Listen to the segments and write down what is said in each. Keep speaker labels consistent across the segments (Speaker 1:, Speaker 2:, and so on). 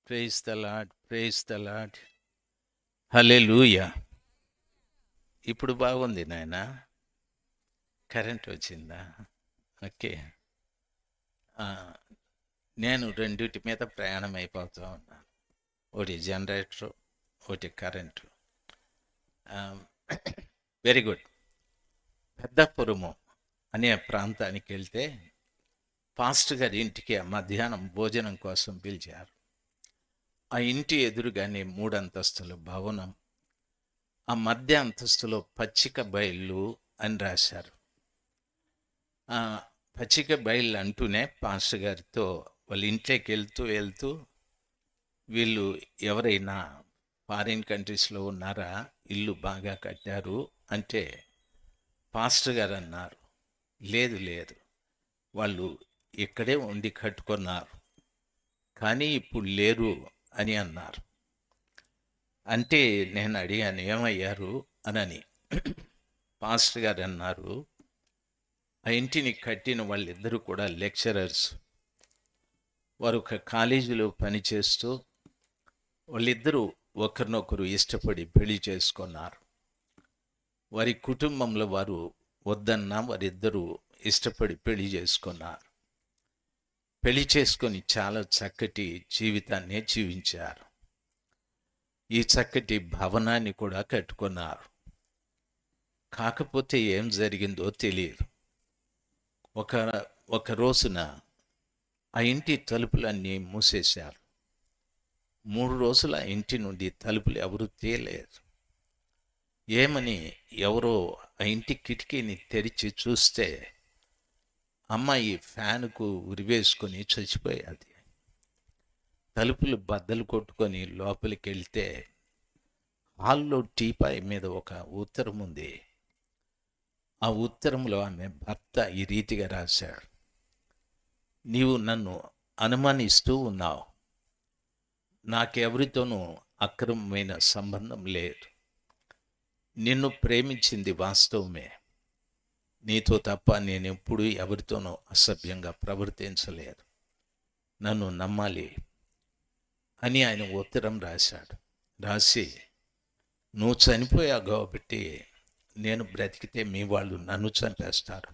Speaker 1: Praise the Lord, praise the Lord. Hallelujah. ఇప్పుడు బాగుంది నాయన. కరెంట్ వచ్చిందా? ఓకే. ఆ, నేను రెండిటి మీద ప్రయాణం అయిపోతూ ఉన్నాను. ఒకటి జనరేటర్, ఒకటి కరెంటు. Very good. పెద్దపురము అనే ప్రాంతానికి వెళ్తే పాస్టర్ గారి ఇంటికి ఆ మధ్యాహ్నం భోజనం కోసం పిలిచారు. ఆ ఇంటి ఎదురుగానే 3 అంతస్తుల భవనం. ఆ మధ్య అంతస్తులో పచ్చిక బయళ్ళు అని రాశారు. ఆ పచ్చిక బయళ్ళు అంటూనే పాస్టర్ గారితో వాళ్ళ ఇంట్లోకి వెళ్తూ వీళ్ళు ఎవరైనా ఫారిన్ కంట్రీస్లో ఉన్నారా, ఇల్లు బాగా కట్టారు అంటే పాస్టర్ గారు అన్నారు, లేదు లేదు, వాళ్ళు ఇక్కడే ఉండి కట్టుకున్నారు కానీ ఇప్పుడు లేరు అని అన్నారు. అంటే నేను అడిగాను ఏమయ్యారు అనని. పాస్టర్ గారు అన్నారు, ఆ ఇంటిని కట్టిన వాళ్ళిద్దరూ కూడా లెక్చరర్స్. వారు ఒక కాలేజీలో పనిచేస్తూ వాళ్ళిద్దరూ ఒకరినొకరు ఇష్టపడి పెళ్లి చేసుకున్నారు. వారి కుటుంబంలో వారు వద్దన్నా వారిద్దరూ ఇష్టపడి పెళ్లి చేసుకున్నారు. పెళ్లి చేసుకొని చాలా చక్కటి జీవితాన్ని జీవించారు. ఈ చక్కటి భవనాన్ని కూడా కట్టుకున్నారు. కాకపోతే ఏం జరిగిందో తెలియదు. ఒక రోజున ఆ ఇంటి తలుపులన్నీ మూసేశారు. 3 రోజుల ఇంటి నుండి తలుపులు ఎవరు తీయలేరు. ఏమని ఎవరో ఆ ఇంటి కిటికీని తెరిచి చూస్తే అమ్మాయి ఫ్యాన్కు ఉరివేసుకొని చచ్చిపోయాది. తలుపులు బద్దలు కొట్టుకొని లోపలికి వెళ్తే హాల్లో టీపాయ్ మీద ఒక ఉత్తరం ఉంది. ఆ ఉత్తరంలో ఆమె భర్త ఈ రీతిగా రాశాడు, నీవు నన్ను అనుమానిస్తూ ఉన్నావు. నాకెవరితోనూ అక్రమమైన సంబంధం లేదు. నిన్ను ప్రేమించింది వాస్తవమే. నీతో తప్ప నేనెప్పుడూ ఎవరితోనూ అసభ్యంగా ప్రవర్తించలేదు. నన్ను నమ్మాలి అని ఆయన ఉత్తరం రాశాడు. రాసి, నువ్వు చనిపోయావు కాబట్టి నేను బ్రతికితే మీ వాళ్ళు నన్ను చంపేస్తారు,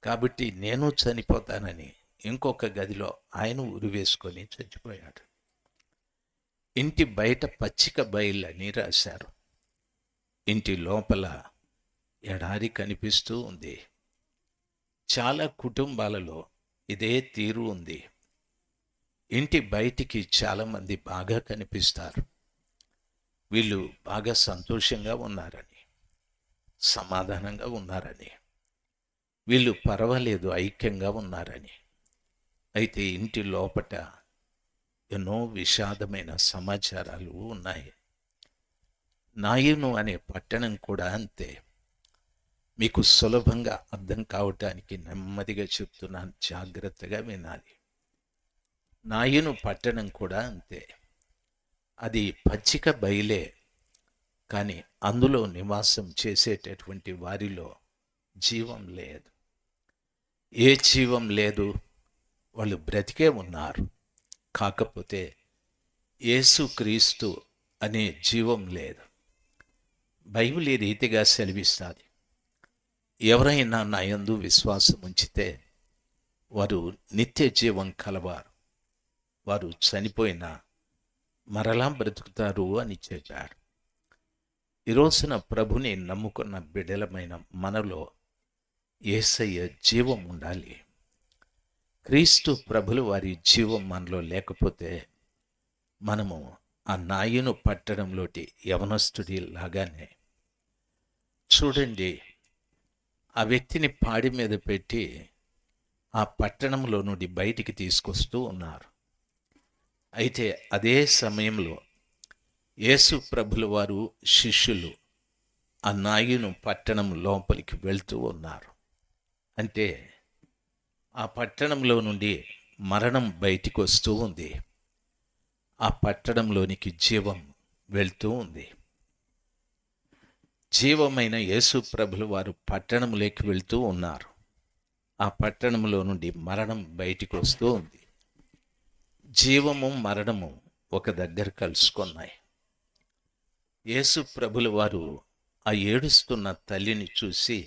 Speaker 1: కాబట్టి నేను చనిపోతానని ఇంకొక గదిలో ఆయన ఉరివేసుకొని చచ్చిపోయాడు. ఇంటి బయట పచ్చిక బయళ్ళని రాశారు. ఇంటి లోపల ఎడారి కనిపిస్తూ ఉంది. చాలా కుటుంబాలలో ఇదే తీరు ఉంది. ఇంటి బయటికి చాలామంది బాగా కనిపిస్తారు. వీళ్ళు బాగా సంతోషంగా ఉన్నారని, సమాధానంగా ఉన్నారని, వీళ్ళు పర్వాలేదు ఐక్యంగా ఉన్నారని. అయితే ఇంటి లోపట ఎన్నో విషాదమైన సమాచారాలు ఉన్నాయి. నాయును అనే పట్టణం కూడా అంతే. మీకు సులభంగా అర్థం కావటానికి నెమ్మదిగా చెప్తున్నాను, జాగ్రత్తగా వినాలి. నాయును పట్టణం కూడా అంతే. అది పచ్చిక బయలే, కానీ అందులో నివాసం చేసేటటువంటి వారిలో జీవం లేదు. ఏ జీవం లేదు? వాళ్ళు బ్రతికే ఉన్నారు, కాకపోతే యేసుక్రీస్తు అనే జీవం లేదు. బైబిల్ ఈ రీతిగా సెలవిస్తుంది, ఎవరైనా నా యందు విశ్వాసం ఉంచితే వారు నిత్య జీవం కలవారు, వారు చనిపోయినా మరలా బ్రతుకుతారు అని చెప్పాడు. ఈ రోజున ప్రభుని నమ్ముకున్న బిడ్డలమైన మనలో యేసయ్య జీవం ఉండాలి. క్రీస్తు ప్రభులు వారి జీవం మనలో లేకపోతే మనము ఆ నాయును పట్టణంలోటి యవనస్తుడి లాగానే. చూడండి, ఆ వ్యక్తిని పాడి మీద పెట్టి ఆ పట్టణంలో నుండి బయటికి తీసుకొస్తూ ఉన్నారు. అయితే అదే సమయంలో యేసు ప్రభుల వారు శిష్యులు ఆ నాయును పట్టణం లోపలికి వెళ్తూ ఉన్నారు. అంటే ఆ పట్టణంలో నుండి మరణం బయటికి వస్తూ ఉంది. ఆ పట్టణంలోనికి జీవం వెళ్తూ ఉంది. జీవమైన యేసు ప్రభులు వారు పట్టణంలోకి వెళ్తూ ఉన్నారు. ఆ పట్టణంలో నుండి మరణం బయటికి వస్తూ ఉంది. జీవము మరణము ఒక దగ్గర కలుసుకున్నాయి. యేసు ప్రభుల వారు ఆ ఏడుస్తున్న తల్లిని చూసి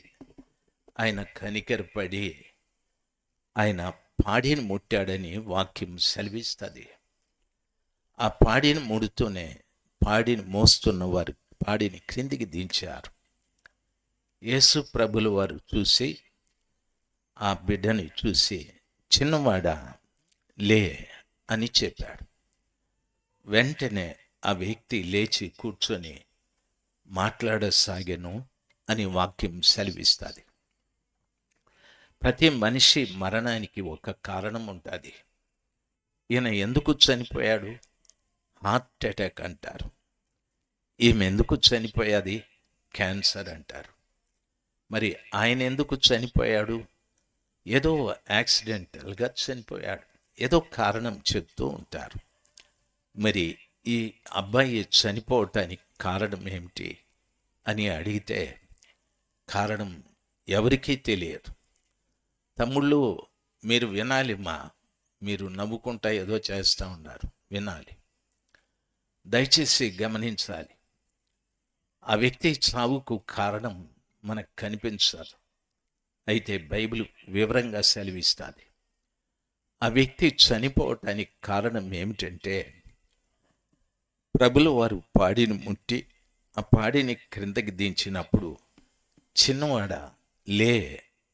Speaker 1: ఆయన కనికరపడి ఆయన పాడిని ముట్టాడని వాక్యం సెలవిస్తుంది. ఆ పాడిని ముడుతూనే పాడిని మోస్తున్న వారు పాడిని క్రిందికి దించారు. యేసు ప్రభుల వారు చూసి ఆ బిడ్డని చూసి, చిన్నవాడా లే అని చెప్పాడు. వెంటనే ఆ వ్యక్తి లేచి కూర్చొని మాట్లాడసాగెను అని వాక్యం సెలవిస్తుంది. ప్రతి మనిషి మరణానికి ఒక కారణం ఉంటుంది. ఈయన ఎందుకు చనిపోయాడు? హార్ట్ అటాక్ అంటారు. ఈమె ఎందుకు చనిపోయాది? క్యాన్సర్ అంటారు. మరి ఆయన ఎందుకు చనిపోయాడు? ఏదో యాక్సిడెంటల్గా చనిపోయాడు. ఏదో కారణం చెప్తూ ఉంటారు. మరి ఈ అబ్బాయి చనిపోవటానికి కారణం ఏమిటి అని అడిగితే కారణం ఎవరికీ తెలియదు. తమ్ముళ్ళు, మీరు వినాలి, మీరు నవ్వుకుంటా ఏదో చేస్తూ ఉన్నారు, వినాలి, దయచేసి గమనించాలి. ఆ వ్యక్తి చావుకు కారణం మనకు కనిపించదు, అయితే బైబిల్ వివరంగా సెలవిస్తుంది. ఆ వ్యక్తి చనిపోవటానికి కారణం ఏమిటంటే, ప్రభుల వారు పాడిని ముట్టి ఆ పాడిని క్రిందకి దించినప్పుడు చిన్నవాడా లే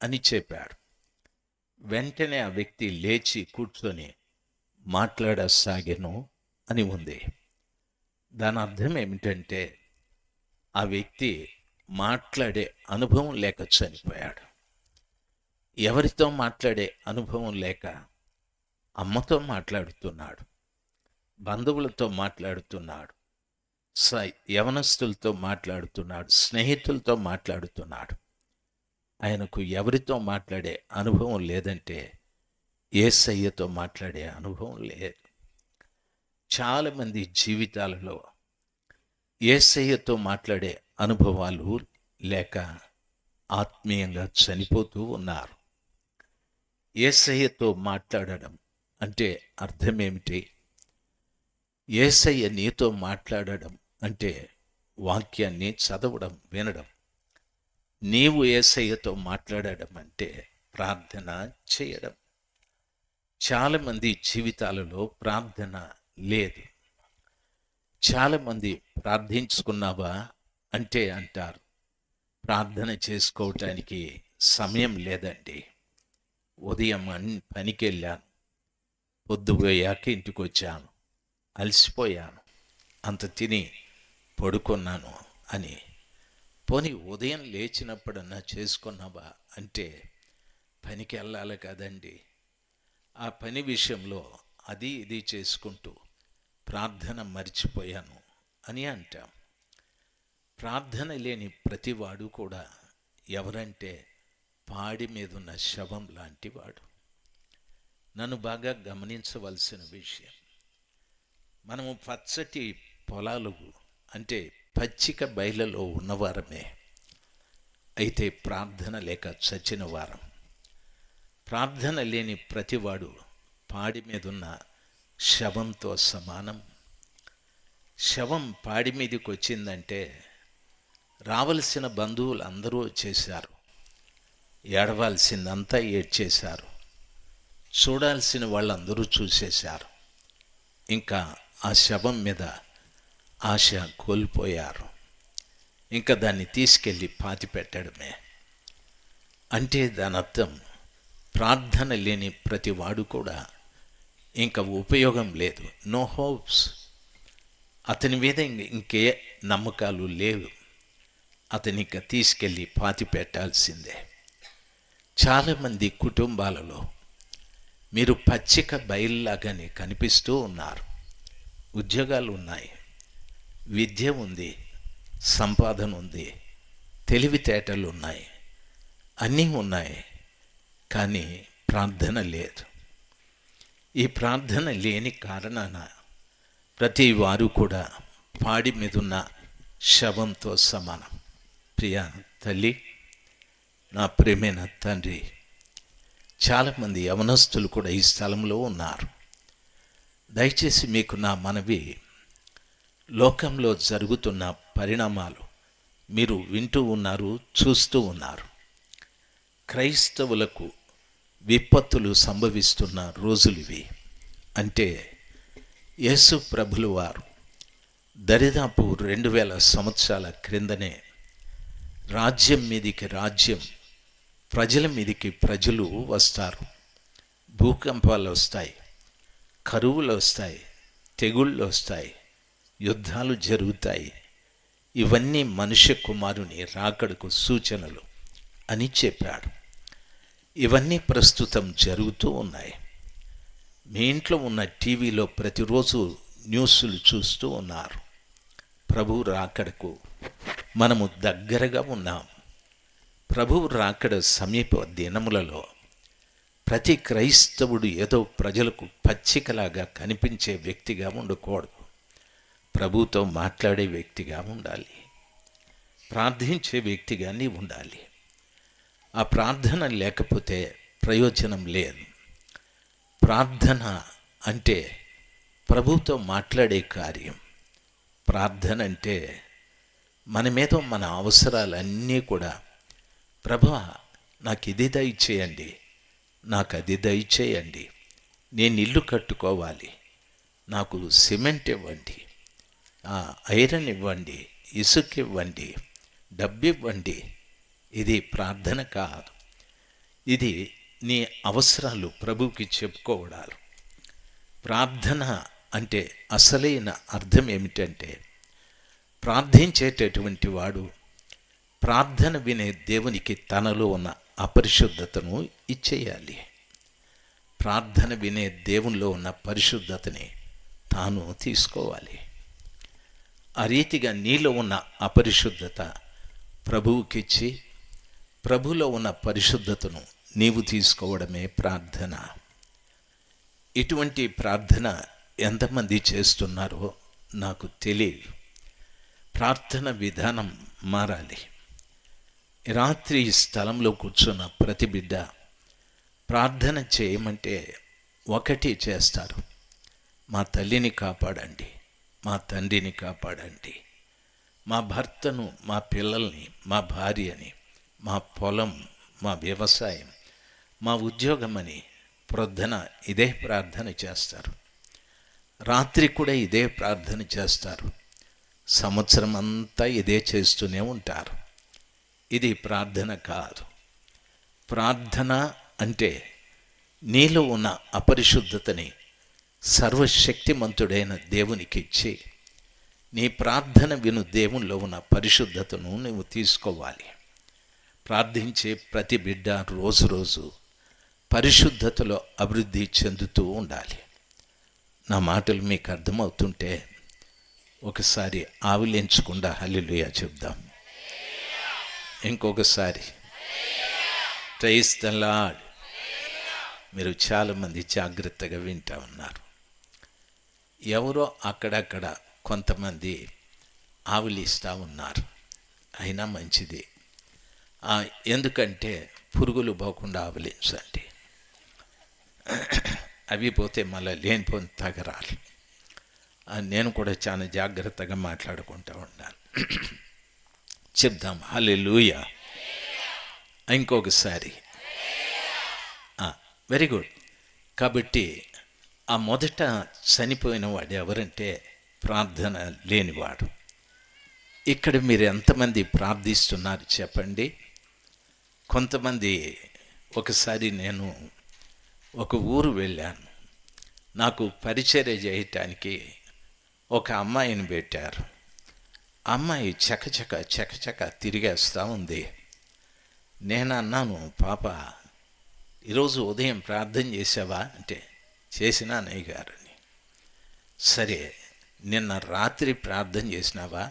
Speaker 1: అని చెప్పాడు. వెంటనే ఆ వ్యక్తి లేచి కూర్చొని మాట్లాడసాగెను అని ఉంది. దాని అర్థం ఏమిటంటే, ఆ వ్యక్తి మాట్లాడే అనుభవం లేక చనిపోయాడు. ఎవరితో మాట్లాడే అనుభవం లేక అమ్మతో మాట్లాడుతున్నాడు, బంధువులతో మాట్లాడుతున్నాడు, యవనస్తులతో మాట్లాడుతున్నాడు, స్నేహితులతో మాట్లాడుతున్నాడు. ఆయనకు ఎవరితో మాట్లాడే అనుభవం లేదంటే యేసయ్యతో మాట్లాడే అనుభవం లేదు. చాలామంది జీవితాలలో యేసయ్యతో మాట్లాడే అనుభవాలు లేక ఆత్మీయంగా చనిపోతూ ఉన్నారు. యేసయ్యతో మాట్లాడడం అంటే అర్థం ఏమిటి? యేసయ్య నీతో మాట్లాడడం అంటే వాక్యాన్ని చదవడం, వినడం. నీవు యేసయ్యతో మాట్లాడడం అంటే ప్రార్థన చేయడం. చాలామంది జీవితాలలో ప్రార్థన లేదు. చాలామంది ప్రార్థించుకున్నావా అంటే అంటారు, ప్రార్థన చేసుకోవటానికి సమయం లేదండి, ఉదయం పనికి వెళ్ళాను, పొద్దుపోయాక ఇంటికి వచ్చాను, అలసిపోయాను, అంత తిని పడుకున్నాను అని. పోనీ ఉదయం లేచినప్పుడన్నా చేసుకున్నావా అంటే పనికి వెళ్ళాలి కదండి, ఆ పని విషయంలో అది ఇది చేసుకుంటూ ప్రార్థన మర్చిపోయాను అని అంటాం. ప్రార్థన లేని ప్రతివాడు కూడా ఎవరంటే పాడి మీదున్న శవం లాంటివాడు. నన్ను బాగా గమనించవలసిన విషయం, మనము పచ్చటి పొలాలు అంటే పచ్చిక బయలలో ఉన్నవారమే, అయితే ప్రార్థన లేక చచ్చిన వారం. ప్రార్థన లేని ప్రతివాడు పాడి మీదున్న శవంతో సమానం. శవం పాడి మీదకి వచ్చిందంటే రావలసిన బంధువులు అందరూ వచ్చేశారు, ఏడవాల్సిందంతా ఏడ్చేశారు, చూడాల్సిన వాళ్ళందరూ చూసేశారు, ఇంకా ఆ శవం మీద ఆశ కోల్పోయారు. ఇంకా దాన్ని తీసుకెళ్ళి పాతి పెట్టడమే. అంటే దాని అర్థం ప్రార్థన లేని ప్రతి వాడు కూడా ఇంకా ఉపయోగం లేదు, నో హోప్స్. అతని మీద ఇంకే నమ్మకాలు లేవు, అతని ఇంకా తీసుకెళ్ళి పాతి పెట్టాల్సిందే. చాలామంది కుటుంబాలలో మీరు పచ్చిక బయల్లాగానే కనిపిస్తూ ఉన్నారు. ఉద్యోగాలు ఉన్నాయి, విద్య ఉంది, సంపాదన ఉంది, తెలివితేటలు ఉన్నాయి, అన్నీ ఉన్నాయి, కానీ ప్రార్థన లేదు. ఈ ప్రార్థన లేని కారణాన ప్రతి వారు కూడా పాడి మీదున్న శవంతో సమానం. ప్రియ తల్లి, నా ప్రియమైన తండ్రి, చాలామంది యవనస్తులు కూడా ఈ స్థలంలో ఉన్నారు. దయచేసి మీకు నా మనవి, లోకంలో జరుగుతున్న పరిణామాలు మీరు వింటూ ఉన్నారు, చూస్తూ ఉన్నారు. క్రైస్తవులకు విపత్తులు సంభవిస్తున్న రోజులివి. అంటే యేసు ప్రభులు వారు దరిదాపు 2000 సంవత్సరాల క్రిందనే రాజ్యం మీదికి రాజ్యం, ప్రజల మీదికి ప్రజలు వస్తారు. భూకంపాలు వస్తాయి, కరువులు వస్తాయి, తెగుళ్ళు వస్తాయి, యుద్ధాలు జరుగుతాయి. ఇవన్నీ మనుష్య కుమారుని రాకడకు సూచనలు అని చెప్పాడు. ఇవన్నీ ప్రస్తుతం జరుగుతూ ఉన్నాయి. మీ ఇంట్లో ఉన్న టీవీలో ప్రతిరోజు న్యూస్లు చూస్తూ ఉన్నారు. ప్రభువు రాకడకు మనము దగ్గరగా ఉన్నాం. ప్రభువు రాకడ సమీప దినములలో ప్రతి క్రైస్తవుడు ఏదో ప్రజలకు పచ్చికలాగా కనిపించే వ్యక్తిగా ఉండకూడదు. ప్రభువుతో మాట్లాడే వ్యక్తిగా ఉండాలి, ప్రార్థించే వ్యక్తిగా నీవు ఉండాలి. ఆ ప్రార్థన లేకపోతే ప్రయోజనం లేదు. ప్రార్థన అంటే ప్రభువుతో మాట్లాడే కార్యం. ప్రార్థన అంటే మన మీద మన అవసరాలన్నీ కూడా, ప్రభువా నాకు ఇది దయచేయండి, నాకు అది దయచేయండి, నేను ఇల్లు కట్టుకోవాలి, నాకు సిమెంట్ ఇవ్వండి, ఐరన్ ఇవ్వండి, ఇసుక ఇవ్వండి, డబ్బు ఇవ్వండి. ఇది ప్రార్థన కాదు. ఇది నీ అవసరాలు ప్రభువుకి చెప్పుకోవడాలు. ప్రార్థన అంటే అసలైన అర్థం ఏమిటంటే, ప్రార్థించేటటువంటి వాడు ప్రార్థన వినే దేవునికి తనలో ఉన్న అపరిశుద్ధతను ఇచ్చేయాలి. ప్రార్థన వినే దేవునిలో ఉన్న పరిశుద్ధతని తాను తీసుకోవాలి. ఆ రీతిగా నీలో ఉన్న అపరిశుద్ధత ప్రభువుకిచ్చి, ప్రభులో ఉన్న పరిశుద్ధతను నీవు తీసుకోవడమే ప్రార్థన. ఇటువంటి ప్రార్థన ఎంతమంది చేస్తున్నారో నాకు తెలియదు. ప్రార్థన విధానం మారాలి. రాత్రి ఈ స్థలంలో కూర్చున్న ప్రతి బిడ్డ ప్రార్థన చేయమంటే ఒకటి చేస్తారు: మా తల్లిని కాపాడండి, మా తండ్రిని కాపాడండి, మా భర్తను, మా పిల్లల్ని, మా భార్యని, మా పొలం, మా వ్యవసాయం, మా ఉద్యోగం అని ప్రొద్దున ఇదే ప్రార్థన చేస్తారు. రాత్రి కూడా ఇదే ప్రార్థన చేస్తారు. సంవత్సరం అంతా ఇదే చేస్తూనే ఉంటారు. ఇది ప్రార్థన కాదు. ప్రార్థన అంటే నీలో ఉన్న అపరిశుద్ధతని సర్వశక్తిమంతుడైన దేవునికి ఇచ్చి, నీ ప్రార్థన విను దేవునిలో ఉన్న పరిశుద్ధతను నువ్వు తీసుకోవాలి. ప్రార్థించే ప్రతి బిడ్డ రోజు రోజు పరిశుద్ధతలో అభివృద్ధి చెందుతూ ఉండాలి. నా మాటలు మీకు అర్థమవుతుంటే ఒకసారి ఆవిలించకుండా హల్లెలూయా చెప్దాం. ఇంకొకసారి ప్రైజ్ ది లార్డ్. మీరు చాలామంది జాగ్రత్తగా వింటూ ఉన్నారు. ఎవరో అక్కడక్కడ కొంతమంది ఆవిలిస్తూ ఉన్నారు. అయినా మంచిది. ఎందుకంటే పురుగులు పోకుండా ఆవిలించండి. అవి పోతే మళ్ళీ లేనిపోని తగరాలు. నేను కూడా చాలా జాగ్రత్తగా మాట్లాడుకుంటూ ఉన్నాను. చెప్దాం హల్లెలూయా. ఇంకొకసారి. Very good. కాబట్టి ఆ మొదట చనిపోయిన వాడు ఎవరంటే ప్రార్థన లేనివాడు. ఇక్కడ మీరు ఎంతమంది ప్రార్థిస్తున్నారు చెప్పండి. కొంతమంది, ఒకసారి నేను ఒక ఊరు వెళ్ళాను. నాకు పరిచర్య చేయటానికి ఒక అమ్మాయిని పెట్టారు. అమ్మాయి చకచక తిరిగేస్తూ ఉంది. నేను అన్నాను, పాప ఈరోజు ఉదయం ప్రార్థన చేసావా అంటే, చేసినా అన్నయ్య గారని. సరే, నిన్న రాత్రి ప్రార్థన చేసినావా?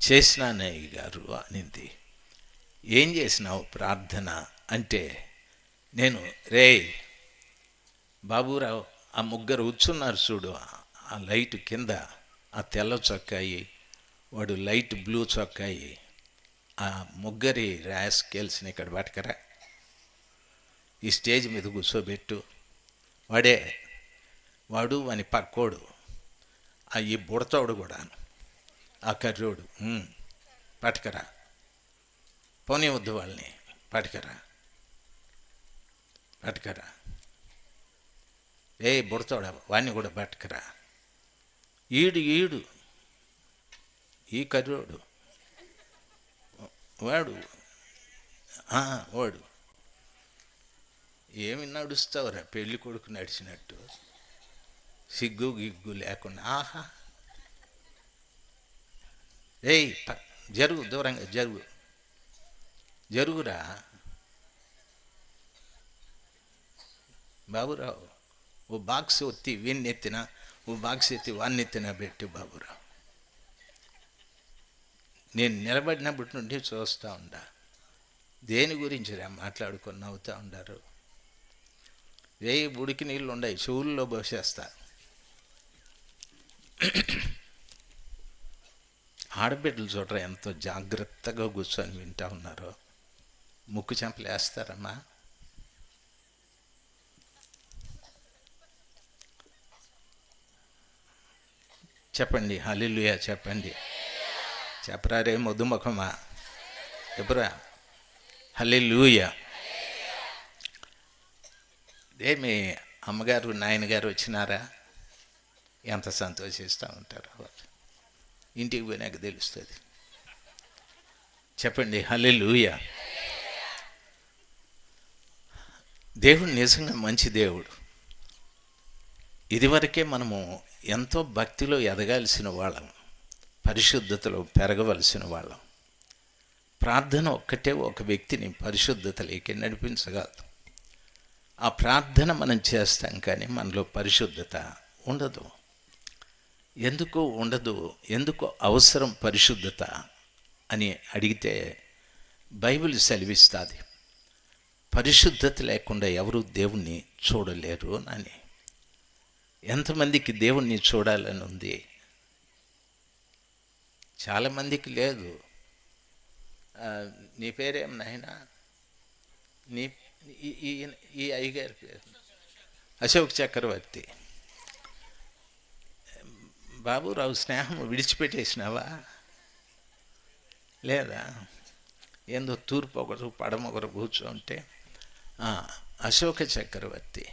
Speaker 1: చేసినా అన్నయ్య గారు అనింది. ఏం చేసినావు ప్రార్థన అంటే, నేను రే బాబురావు, ఆ ముగ్గురు కూర్చున్నారు చూడు, ఆ లైట్ కింద ఆ తెల్ల చొక్కాయి, వాడు లైట్ బ్లూ చొక్కాయి, ఆ ముగ్గురి రాస్కెల్స్ని ఇక్కడ పట్టుకరా, ఈ స్టేజ్ మీద కూర్చోబెట్టు. వాడు వాని పక్కోడు, ఈ బుడతోడు కూడాను, ఆ కర్రోడు, పట్టుకరా, పోనీ వద్దు వాళ్ళని, పట్టుకరా, బుడతోడా వాడిని కూడా పట్టుకరా, ఈడు ఈ కర్రోడు వాడు ఏమి నడుస్తావురా పెళ్ళి కొడుకు నడిచినట్టు, సిగ్గు గిగ్గు లేకుండా. ఆహా, జరుగు, దూరంగా జరుగురా బాబురావు. ఓ బాక్స్ ఒత్తి వీన్ని ఎత్తిన, ఓ బాక్స్ ఎత్తి వాన్ని ఎత్తిన పెట్టి బాబురావు. నేను నిలబడినప్పటి నుండి చూస్తూ ఉండా, దేని గురించి రా మాట్లాడుకొని నవ్వుతూ ఉండారు. ఉడికి నీళ్ళు ఉన్నాయి, చెవుల్లో పోసేస్తా. ఆడబిడ్డలు చూడరా ఎంతో జాగ్రత్తగా కూర్చొని వింటూ ఉన్నారో. ముక్కు చెంపలేస్తారమ్మా. చెప్పండి హల్లెలూయా, చెప్పండి. చెప్పరా రే మధుముఖమా, చెప్పురా హల్లెలూయా. మీ అమ్మగారు నాయనగారు వచ్చినారా? ఎంత సంతోషిస్తూ ఉంటారు. ఇంటికి పోయినాక తెలుస్తుంది. చెప్పండి హల్లెలూయా. దేవుడు నిజంగా మంచి దేవుడు. ఇదివరకే మనము ఎంతో భక్తిలో ఎదగాల్సిన వాళ్ళం, పరిశుద్ధతలో పెరగవలసిన వాళ్ళం. ప్రార్థన ఒక్కటే ఒక వ్యక్తిని పరిశుద్ధతలోకి నడిపించగలదు. ఆ ప్రార్థన మనం చేస్తాం, కానీ మనలో పరిశుద్ధత ఉండదు. ఎందుకు ఉండదు, ఎందుకు అవసరం పరిశుద్ధత అని అడిగితే బైబిల్ సెలవిస్తుంది, పరిశుద్ధత లేకుండా ఎవరు దేవుణ్ణి చూడలేరు అని. ఎంతమందికి దేవుణ్ణి చూడాలని ఉంది? చాలామందికి లేదు. నీ పేరేం నాయనా? ఈ అయ్యగారి పేరు అశోక్ చక్రవర్తి. బాబురావు స్నేహం విడిచిపెట్టేసినావా? లేదా? ఏందో తూర్పు ఒకరు పడమ ఒకరు కూర్చోంటే అశోక చక్రవర్తి.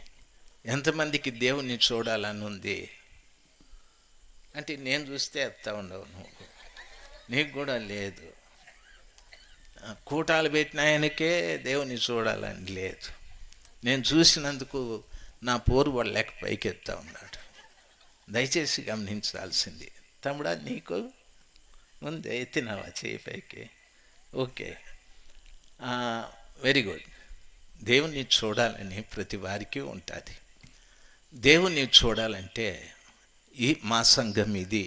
Speaker 1: ఎంతమందికి దేవుణ్ణి చూడాలని ఉంది అంటే నేను చూస్తే ఎత్తా ఉండవు నువ్వు, నీకు కూడా లేదు. కూటాలు పెట్టిన ఆయనకే దేవుని చూడాలని లేదు. నేను చూసినందుకు నా పోరు వాళ్ళ లెక్క పైకి ఎత్తా ఉన్నాడు. దయచేసి గమనించాల్సింది. తమ్ముడా, నీకు ముందే ఎత్తినావా చేయి పైకి? Okay, very good. దేవుణ్ణి చూడాలని ప్రతి వారికి ఉంటుంది. దేవుణ్ణి చూడాలంటే మా సంఘం ఇది,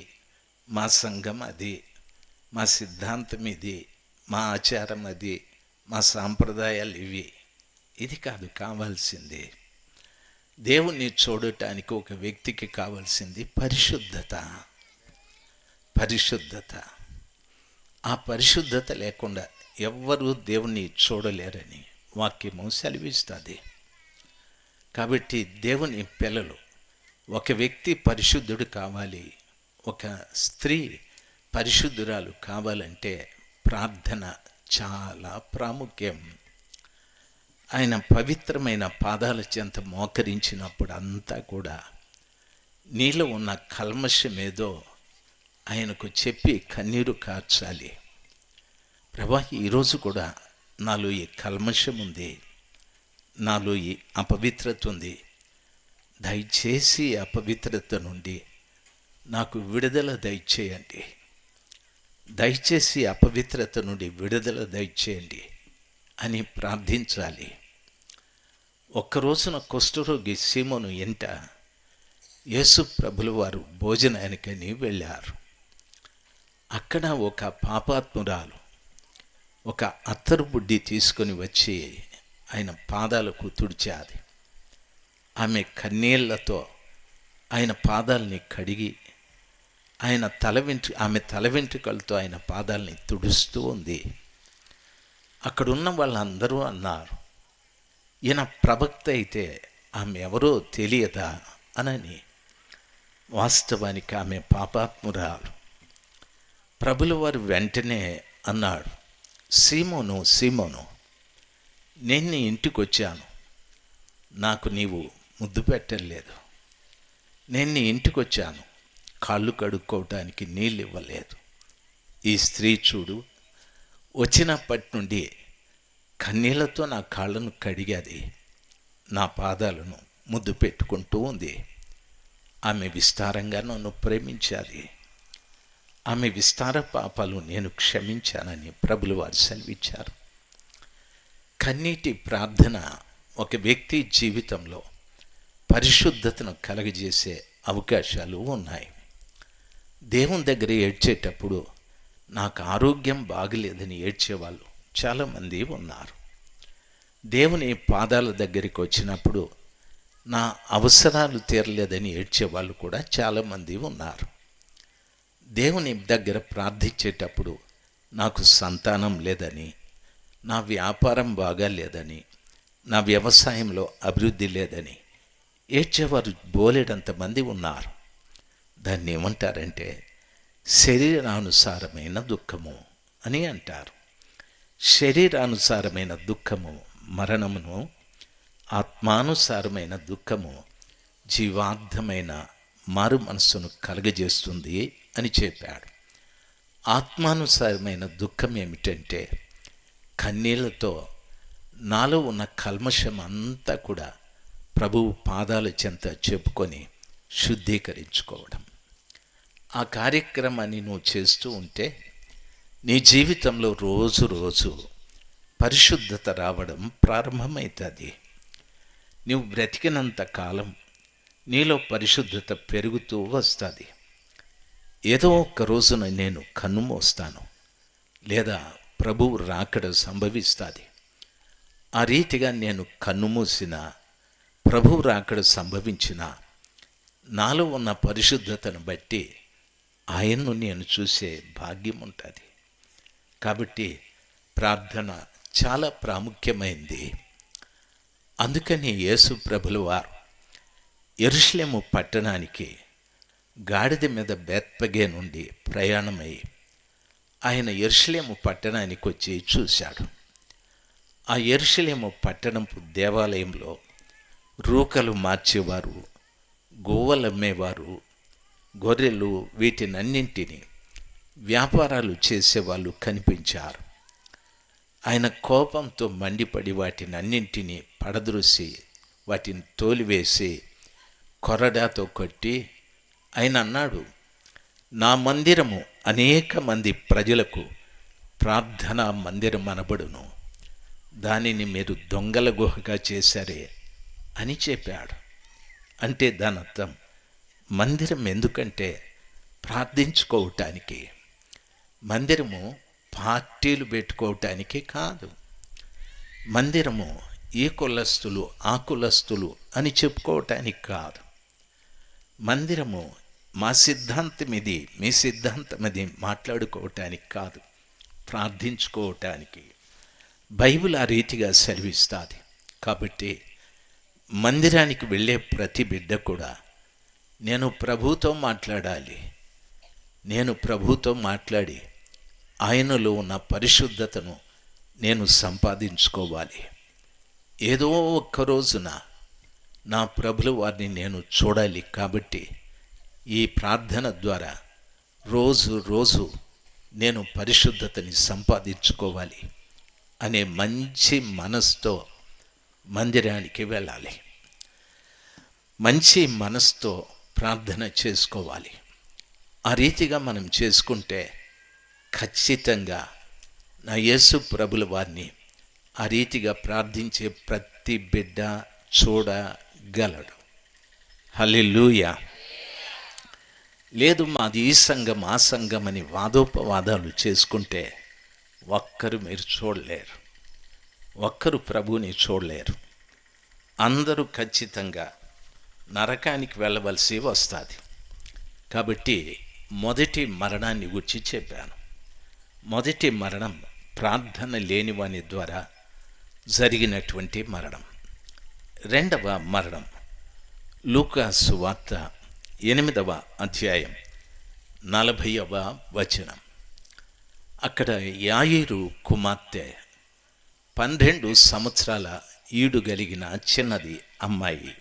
Speaker 1: మా సంఘం అది, మా సిద్ధాంతం ఇది, మా ఆచారం అది, మా సాంప్రదాయాలు ఇవి, ఇది కాదు కావాల్సింది. దేవుణ్ణి చూడటానికి ఒక వ్యక్తికి కావాల్సింది పరిశుద్ధత. ఆ పరిశుద్ధత లేకుండా ఎవ్వరూ దేవుణ్ణి చూడలేరని వాక్యము సెలవిస్తుంది. కాబట్టి దేవుని పిల్లలు, ఒక వ్యక్తి పరిశుద్ధుడు కావాలి, ఒక స్త్రీ పరిశుద్ధురాలు కావాలంటే ప్రార్థన చాలా ప్రాముఖ్యం. ఆయన పవిత్రమైన పాదాల చెంత మోకరించినప్పుడు అంతా కూడా నీలో ఉన్న కల్మషమేదో ఆయనకు చెప్పి కన్నీరు కార్చాలి. ప్రభా, ఈరోజు కూడా నాలో ఈ కల్మషం ఉంది, నాలో ఈ అపవిత్రత ఉంది, దయచేసి అపవిత్రత నుండి నాకు విడుదల దయచేయండి, దయచేసి అపవిత్రత నుండి విడుదల దయచేయండి అని ప్రార్థించాలి. ఒక్కరోజున కుష్ఠరోగి సీమోను ఎంట యేసు ప్రభుల వారు భోజనానికని వెళ్ళారు. అక్కడ ఒక పాపాత్మురాలు ఒక అత్తరు బుడ్డి తీసుకొని వచ్చి ఆయన పాదాలకు తుడిచాది. ఆమె కన్నీళ్లతో ఆయన పాదాలని కడిగి ఆమె తల వెంట్రుకలతో ఆయన పాదాలని తుడుస్తూ ఉంది. అక్కడున్న వాళ్ళందరూ అన్నారు, ఈయన ప్రవక్త అయితే ఆమె ఎవరో తెలియదా అనని. వాస్తవానికి ఆమె పాపాత్మురాలు. ప్రభుల వారు వెంటనే అన్నాడు, సీమోను సీమోను, నేను నీ ఇంటికి వచ్చాను, నాకు నీవు ముద్దు పెట్టలేదు. నేను నీ ఇంటికి వచ్చాను, కాళ్ళు కడుక్కోవటానికి నీళ్ళు ఇవ్వలేదు. ఈ స్త్రీ చూడు, వచ్చినప్పటి నుండి కన్నీళ్లతో నా కాళ్ళను కడిగాది, నా పాదాలను ముద్దు పెట్టుకుంటూ ఉంది. ఆమె విస్తారంగా నన్ను ప్రేమించాలి, ఆమె విస్తార పాపాలు నేను క్షమించానని ప్రభులు వారు సెలవిచ్చారు. కన్నీటి ప్రార్థన ఒక వ్యక్తి జీవితంలో పరిశుద్ధతను కలగజేసే అవకాశాలు ఉన్నాయి. దేవుని దగ్గర ఏడ్చేటప్పుడు నాకు ఆరోగ్యం బాగలేదని ఏడ్చేవాళ్ళు చాలామంది ఉన్నారు. దేవుని పాదాల దగ్గరికి వచ్చినప్పుడు నా అవసరాలు తీరలేదని ఏడ్చేవాళ్ళు కూడా చాలామంది ఉన్నారు. దేవుని దగ్గర ప్రార్థించేటప్పుడు నాకు సంతానం లేదని, నా వ్యాపారం బాగా లేదని, నా వ్యవసాయంలో అభివృద్ధి లేదని ఏడ్చేవారు బోలెడంతమంది ఉన్నారు. దాన్ని ఏమంటారంటే శరీరానుసారమైన దుఃఖము అని అంటారు. శరీరానుసారమైన దుఃఖము మరణమును, ఆత్మానుసారమైన దుఃఖము జీవార్థమైన మారు మనస్సును కలగజేస్తుంది అని చెప్పాడు. ఆత్మానుసారమైన దుఃఖం ఏమిటంటే కన్నీళ్లతో నాలో ఉన్న కల్మషం అంతా కూడా ప్రభువు పాదాల చెంత చెప్పుకొని శుద్ధీకరించుకోవడం. ఆ కార్యక్రమాన్ని నువ్వు చేస్తూ ఉంటే నీ జీవితంలో రోజు రోజు పరిశుద్ధత రావడం ప్రారంభమవుతుంది. నువ్వు బ్రతికినంత కాలం నీలో పరిశుద్ధత పెరుగుతూ వస్తుంది. ఏదో ఒక్క రోజున నేను కన్నుమూస్తాను, లేదా ప్రభువు రాకడ సంభవిస్తుంది. ఆ రీతిగా నేను కన్నుమూసిన, ప్రభువు రాకడ సంభవించిన, నాలో ఉన్న పరిశుద్ధతను బట్టి ఆయన్ను నేను చూసే భాగ్యం ఉంటుంది. కాబట్టి ప్రార్థన చాలా ప్రాముఖ్యమైంది. అందుకని యేసు ప్రభుల వారు యెరూషలేము పట్టణానికి గాడిద మీద బేత్పగే నుండి ప్రయాణమై ఆయన యెరూషలేము పట్టణానికి వచ్చి చూశాడు. ఆ యెరూషలేము పట్టణపు దేవాలయంలో రూకలు మార్చేవారు, గోవలు అమ్మేవారు, గొర్రెలు వీటినన్నింటినీ వ్యాపారాలు చేసేవాళ్ళు కనిపించారు. ఆయన కోపంతో మండిపడి వాటినన్నింటినీ పడద్రోసి వాటిని తోలివేసి కొరడాతో కొట్టి ఆయన అన్నాడు, నా మందిరము అనేక మంది ప్రజలకు ప్రార్థనా మందిరం అనబడును, దానిని మీరు దొంగల గుహగా చేశారే అని చెప్పాడు. అంటే దాని అర్థం మందిరం ఎందుకంటే ప్రార్థించుకోవటానికి, మందిరము పార్టీలు పెట్టుకోవటానికి కాదు. మందిరము ఈ కులస్తులు ఆ కులస్తులు అని చెప్పుకోవటానికి కాదు. మందిరము మా సిద్ధాంతం ఇది, మీ సిద్ధాంతం ఇది మాట్లాడుకోవటానికి కాదు, ప్రార్థించుకోవటానికి. బైబిల్ ఆ రీతిగా సెలవిస్తుంది. కాబట్టి మందిరానికి వెళ్ళే ప్రతి బిడ్డ కూడా నేను ప్రభువుతో మాట్లాడాలి, నేను ప్రభువుతో మాట్లాడి ఆయనలో ఉన్న పరిశుద్ధతను నేను సంపాదించుకోవాలి. ఏదో ఒక్క రోజున నా ప్రభుల వారిని నేను చూడాలి. కాబట్టి ఈ ప్రార్థన ద్వారా రోజు రోజు నేను పరిశుద్ధతని సంపాదించుకోవాలి అనే మంచి మనసుతో మందిరానికి వెళ్ళాలి. మంచి మనసుతో ప్రార్థన చేసుకోవాలి. ఆ రీతిగా మనం చేసుకుంటే ఖచ్చితంగా నా యేసు ప్రభుల వారిని ఆ రీతిగా ప్రార్థించే ప్రతి బిడ్డ చూడగలడు. హల్లెలూయా. లేదు మాది ఈ సంఘం ఆ సంఘం అని వాదోపవాదాలు చేసుకుంటే ఒక్కరు మీరు చూడలేరు, ఒక్కరు ప్రభువుని చూడలేరు. అందరూ ఖచ్చితంగా నరకానికి వెళ్ళవలసి వస్తుంది. కాబట్టి మొదటి మరణాన్ని గురించి చెప్పాను. మొదటి మరణం ప్రార్థన లేని వాని ద్వారా జరిగినటువంటి మరణం. రెండవ మరణం లూకా సువార్త 8వ అధ్యాయం 40వ వచనం. అక్కడ యాయీరు కుమార్తె 12 సంవత్సరాల ఈడు కలిగిన చిన్నది అమ్మాయి.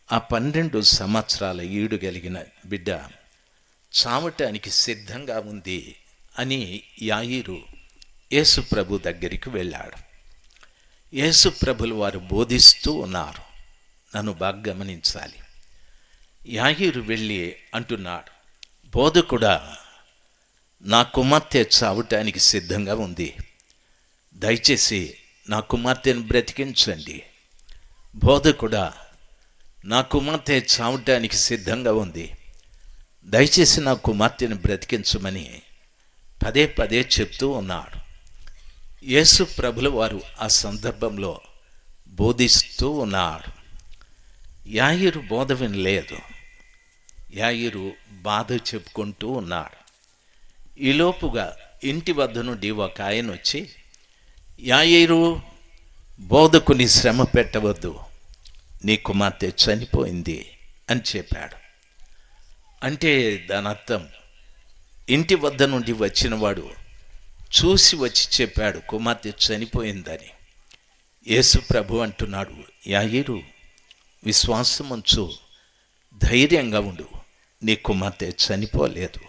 Speaker 1: ఆ 12 సంవత్సరాల ఈడు కలిగిన బిడ్డ చావటానికి సిద్ధంగా ఉంది అని యాయీరు యేసు ప్రభు దగ్గరికి వెళ్ళాడు. యేసు ప్రభులు వారు బోధిస్తూ ఉన్నారు. నన్ను బాగా గమనించాలి. యాయీరు వెళ్ళి అంటున్నాడు, బోధకుడా, నా కుమార్తె చావటానికి సిద్ధంగా ఉంది, దయచేసి నా కుమార్తెను బ్రతికించండి. బోధకుడా, నా కుమార్తె చావటానికి సిద్ధంగా ఉంది, దయచేసి నా కుమార్తెను బ్రతికించమని పదే పదే చెప్తూ ఉన్నాడు. యేసు ప్రభుల వారు ఆ సందర్భంలో బోధిస్తూ ఉన్నాడు. యాయీరు బోధ వినలేదు. యాయీరు బాధ చెప్పుకుంటూ ఉన్నాడు. ఈలోపుగా ఇంటి వద్ద నుండి ఒక ఆయన వచ్చి, యాయీరు, బోధకుని శ్రమ పెట్టవద్దు, నీ కుమార్తె చనిపోయింది అని చెప్పాడు. అంటే దాని అర్థం, ఇంటి వద్ద నుండి వచ్చినవాడు చూసి వచ్చి చెప్పాడు కుమార్తె చనిపోయిందని. యేసు ప్రభు అంటున్నాడు, యాయీరు, విశ్వాసముంచు, ధైర్యంగా ఉండు, నీ కుమార్తె చనిపోలేదు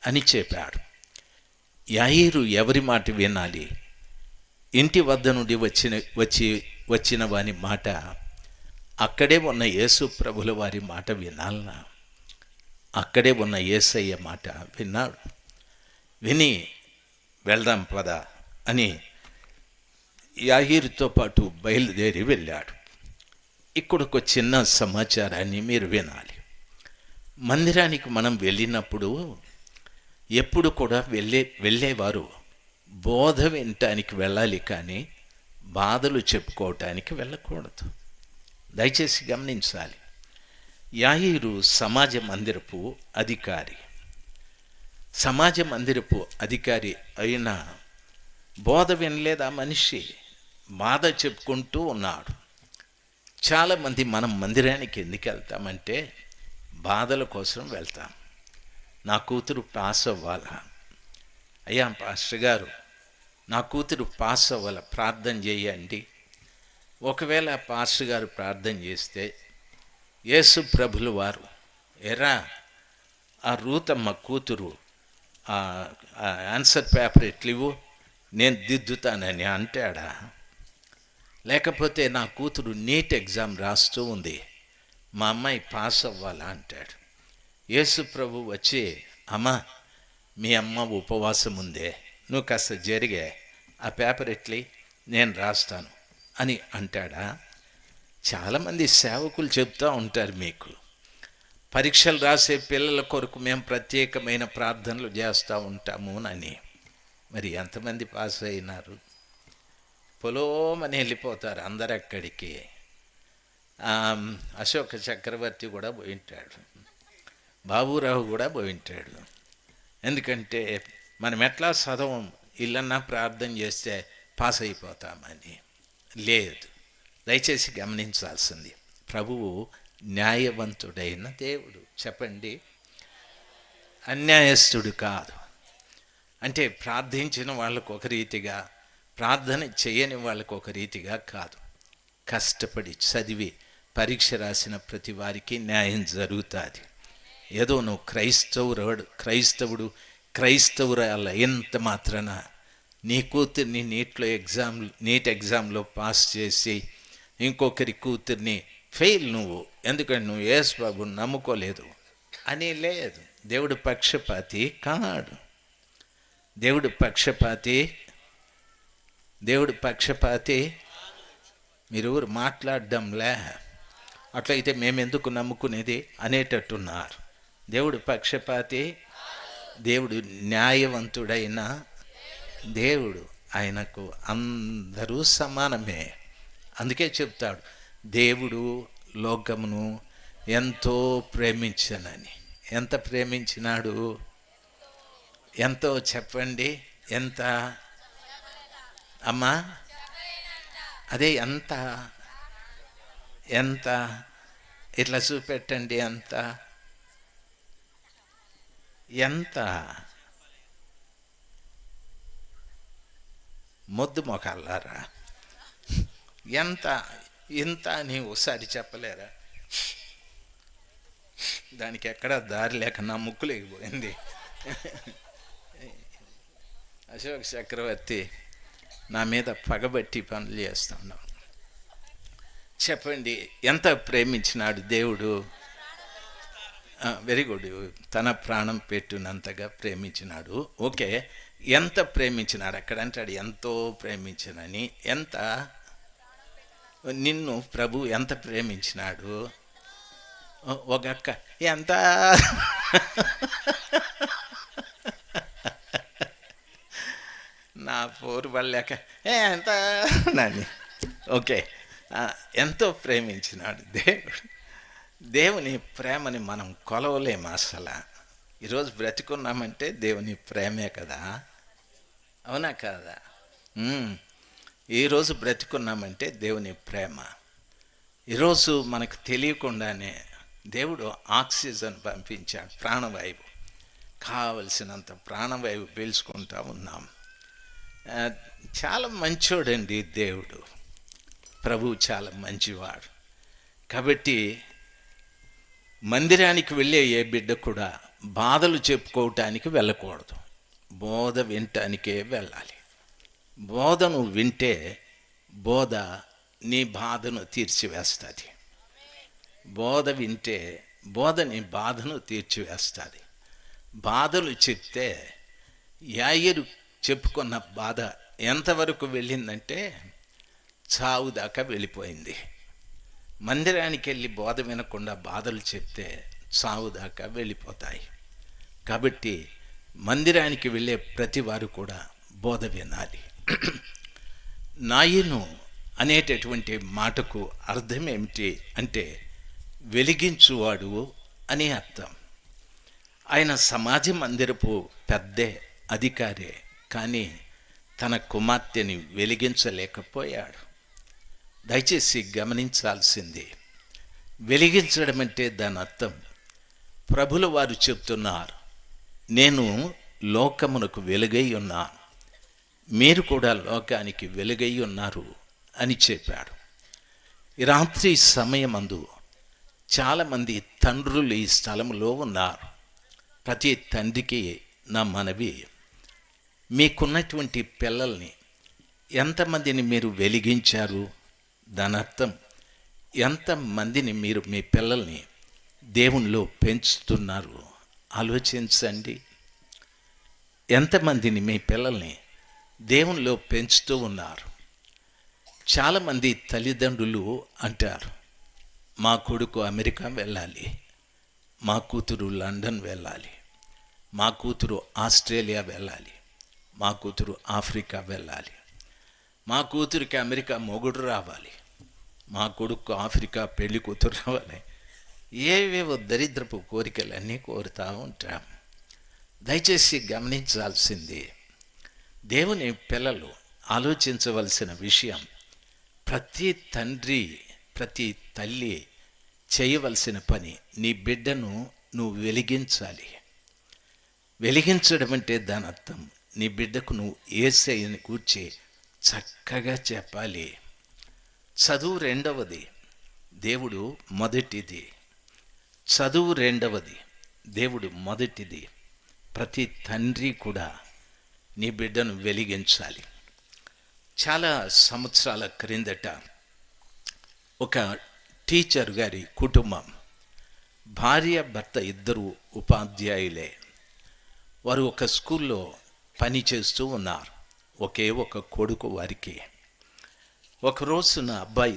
Speaker 1: అని చెప్పాడు. యాయీరు ఎవరి మాట వినాలి? ఇంటి వద్ద నుండి వచ్చిన వాని మాట, అక్కడే ఉన్న యేసు ప్రభుల వారి మాట వినాలనా? అక్కడే ఉన్న యేసయ్య మాట విన్నాడు. విని వెళ్దాం పద అని యాయీరుతో పాటు బయలుదేరి వెళ్ళాడు. ఇక్కడ ఒక చిన్న సమాచారాన్ని మీరు వినాలి. మందిరానికి మనం వెళ్ళినప్పుడు ఎప్పుడు కూడా వెళ్ళేవారు బోధ వినటానికి వెళ్ళాలి, కానీ బాధలు చెప్పుకోవటానికి వెళ్ళకూడదు. దయచేసి గమనించాలి. యాయీరు సమాజ మందిరపు అధికారి. సమాజ మందిరపు అధికారి అయినా బోధ వినలేదు ఆ మనిషి, బాధ చెప్పుకుంటూ ఉన్నాడు. చాలామంది మనం మందిరానికి ఎందుకు వెళ్తామంటే బాధల కోసం వెళ్తాం. నా కూతురు పాస్ అవ్వాలా? అయ్యా పాస్టర్ గారు, నా కూతురు పాస్ అవ్వాల, ప్రార్థన చేయండి. ఒకవేళ పాస్టర్ గారు ప్రార్థన చేస్తే యేసు ప్రభులు వారు, ఎరా ఆ రూతమ్మ కూతురు ఆన్సర్ పేపర్ ఎట్లివు, నేను దిద్దుతానని అంటాడా? లేకపోతే నా కూతురు నీట్ ఎగ్జామ్ రాస్తూ ఉంది, మా అమ్మాయి పాస్ అవ్వాలా అంటాడు. యేసు ప్రభు వచ్చి, అమ్మా మీ అమ్మ ఉపవాసం ఉందే, నువ్వు కాస్త జరిగే ఆ పేపర్ ఎట్లి, నేను రాస్తాను అని అంటాడా? చాలామంది సేవకులు చెప్తూ ఉంటారు, మీకు పరీక్షలు రాసే పిల్లల కొరకు మేము ప్రత్యేకమైన ప్రార్థనలు చేస్తూ ఉంటాము అని. మరి ఎంతమంది పాస్ అయినారు? పొలోమని వెళ్ళిపోతారు అందరు అక్కడికి. అశోక చక్రవర్తి కూడా పోయింటాడు, బాబురావు కూడా పోయింటాడు. ఎందుకంటే మనం ఎట్లా చదవం, ఇల్లన్నా ప్రార్థన చేస్తే పాస్ అయిపోతామని. లేదు, దయచేసి గమనించాల్సింది, ప్రభువు న్యాయవంతుడైన దేవుడు. చెప్పండి, అన్యాయస్తుడు కాదు. అంటే ప్రార్థించిన వాళ్ళకు ఒక రీతిగా, ప్రార్థన చేయని వాళ్ళకు ఒక రీతిగా కాదు. కష్టపడి చదివి పరీక్ష రాసిన ప్రతి వారికి న్యాయం జరుగుతుంది. ఏదో నువ్వు క్రైస్తవురాల ఎంత మాత్రాన నీ కూతుర్ని నీట్ ఎగ్జామ్లో పాస్ చేసి ఇంకొకరి కూతుర్ని ఫెయిల్ నువ్వు, ఎందుకంటే నువ్వు యేసు బాబుని నమ్ముకోలేదు అని లేదు. దేవుడు పక్షపాతి కాడు. దేవుడు పక్షపాతి మీరు మాట్లాడడంలే, అట్లయితే మేమెందుకు నమ్ముకునేది అనేటట్టున్నారు. దేవుడు పక్షపాతి, దేవుడు న్యాయవంతుడైన దేవుడు. ఆయనకు అందరూ సమానమే. అందుకే చెప్తాడు, దేవుడు లోకమును ఎంతో ప్రేమించనని. ఎంత ప్రేమించినాడు? ఎంతో చెప్పండి, ఎంత అమ్మా? అదే ఎంత ఇట్లా చూపెట్టండి, ఎంత ఎంత మొద్దు మొఖాలారా, ఎంత ఇంత అని ఒకసారి చెప్పలేరా? దానికి ఎక్కడ దారి లేక నా ముక్కు లేకపోయింది. అశోక్ చక్రవర్తి నా మీద పగబట్టి పనులు చేస్తున్నాం. చెప్పండి, ఎంత ప్రేమించినాడు దేవుడు? Very good. తన ప్రాణం పెట్టినంతగా ప్రేమించినాడు. ఓకే, ఎంత ప్రేమించినాడు? అక్కడ అంటాడు ఎంతో ప్రేమించినని. ఎంత? నిన్ను ప్రభు ఎంత ప్రేమించినాడు? ఒక అక్క ఎంత నా పోరు పడలేక ఎంత నాని. ఓకే, ఎంతో ప్రేమించినాడు దేవుడు. దేవుని ప్రేమని మనం కొలవలేము అసలు. ఈరోజు బ్రతికున్నామంటే దేవుని ప్రేమే కదా, అవునా కాదా? ఈరోజు బ్రతికున్నామంటే దేవుని ప్రేమ. ఈరోజు మనకు తెలియకుండానే దేవుడు ఆక్సిజన్ పంపించాడు, ప్రాణవాయువు. కావలసినంత ప్రాణవాయువు పీల్చుకుంటా ఉన్నాం. చాలా మంచోడండి దేవుడు. ప్రభువు చాలా మంచివాడు. కాబట్టి మందిరానికి వెళ్ళే ఏ బిడ్డ కూడా బాధలు చెప్పుకోవటానికి వెళ్ళకూడదు, బోధ వినటానికే వెళ్ళాలి. బోధను వింటే బోధ నీ బాధను తీర్చివేస్తుంది. బోధ వింటే బోధ నీ బాధను తీర్చివేస్తుంది. బాధలు చెప్తే యాయిరు చెప్పుకున్న బాధ ఎంతవరకు వెళ్ళిందంటే చావు దాకా వెళ్ళిపోయింది. మందిరానికి వెళ్ళి బోధ వినకుండా బాధలు చెప్తే చావు దాకా వెళ్ళిపోతాయి. కాబట్టి మందిరానికి వెళ్ళే ప్రతి వారు కూడా బోధ వినాలి. నాయను అనేటటువంటి మాటకు అర్థం ఏమిటి అంటే వెలిగించువాడు అని అర్థం. ఆయన సమాజ మందిరపు పెద్దే, అధికారే, కానీ తన కుమార్తెని వెలిగించలేకపోయాడు. దయచేసి గమనించాల్సింది, వెలిగించడం అంటే దాని అర్థం ప్రభుల వారు చెప్తున్నారు, నేను లోకమునకు వెలుగై ఉన్నాను, మీరు కూడా లోకానికి వెలుగై ఉన్నారు అని చెప్పాడు. ఈ రాత్రి సమయమందు చాలామంది తండ్రులు ఈ స్థలంలో ఉన్నారు. ప్రతి తండ్రికి నా మనవి, మీకున్నటువంటి పిల్లల్ని ఎంతమందిని మీరు వెలిగించారు? దాని అర్థం ఎంతమందిని మీరు మీ పిల్లల్ని దేవునిలో పెంచుతున్నారు? ఆలోచించండి. ఎంతమందిని మీ పిల్లల్ని దేవునిలో పెంచుతూ ఉన్నారు? చాలామంది తల్లిదండ్రులు అంటారు, మా కొడుకు అమెరికా వెళ్ళాలి, మా కూతురు లండన్ వెళ్ళాలి, మా కూతురు ఆస్ట్రేలియా వెళ్ళాలి, మా కూతురు ఆఫ్రికా వెళ్ళాలి, మా కూతురికి అమెరికా మొగుడు రావాలి, మా కొడుకు ఆఫ్రికా పెళ్లి కూతురు రావాలి. ఏవేవో దరిద్రపు కోరికలన్నీ కోరుతూ ఉంటాం. దయచేసి గమనించాల్సింది, దేవుని పిల్లలు ఆలోచించవలసిన విషయం, ప్రతి తండ్రి ప్రతి తల్లి చేయవలసిన పని, నీ బిడ్డను నువ్వు వెలిగించాలి. వెలిగించడం అంటే దాని అర్థం నీ బిడ్డకు నువ్వు యేసయ్యని కూర్చి చక్కగా చెప్పాలి. చదువు రెండవది, దేవుడు మొదటిది. చదువు రెండవది, దేవుడు మొదటిది. ప్రతి తండ్రి కూడా నీ బిడ్డను వెలిగించాలి. చాలా సంవత్సరాల క్రిందట ఒక టీచర్ గారి కుటుంబం, భార్య భర్త ఇద్దరు ఉపాధ్యాయులే. వారు ఒక స్కూల్లో పని చేస్తూ ఉన్నారు. ఒకే ఒక కొడుకు వారికి. ఒక రోజున అబ్బాయి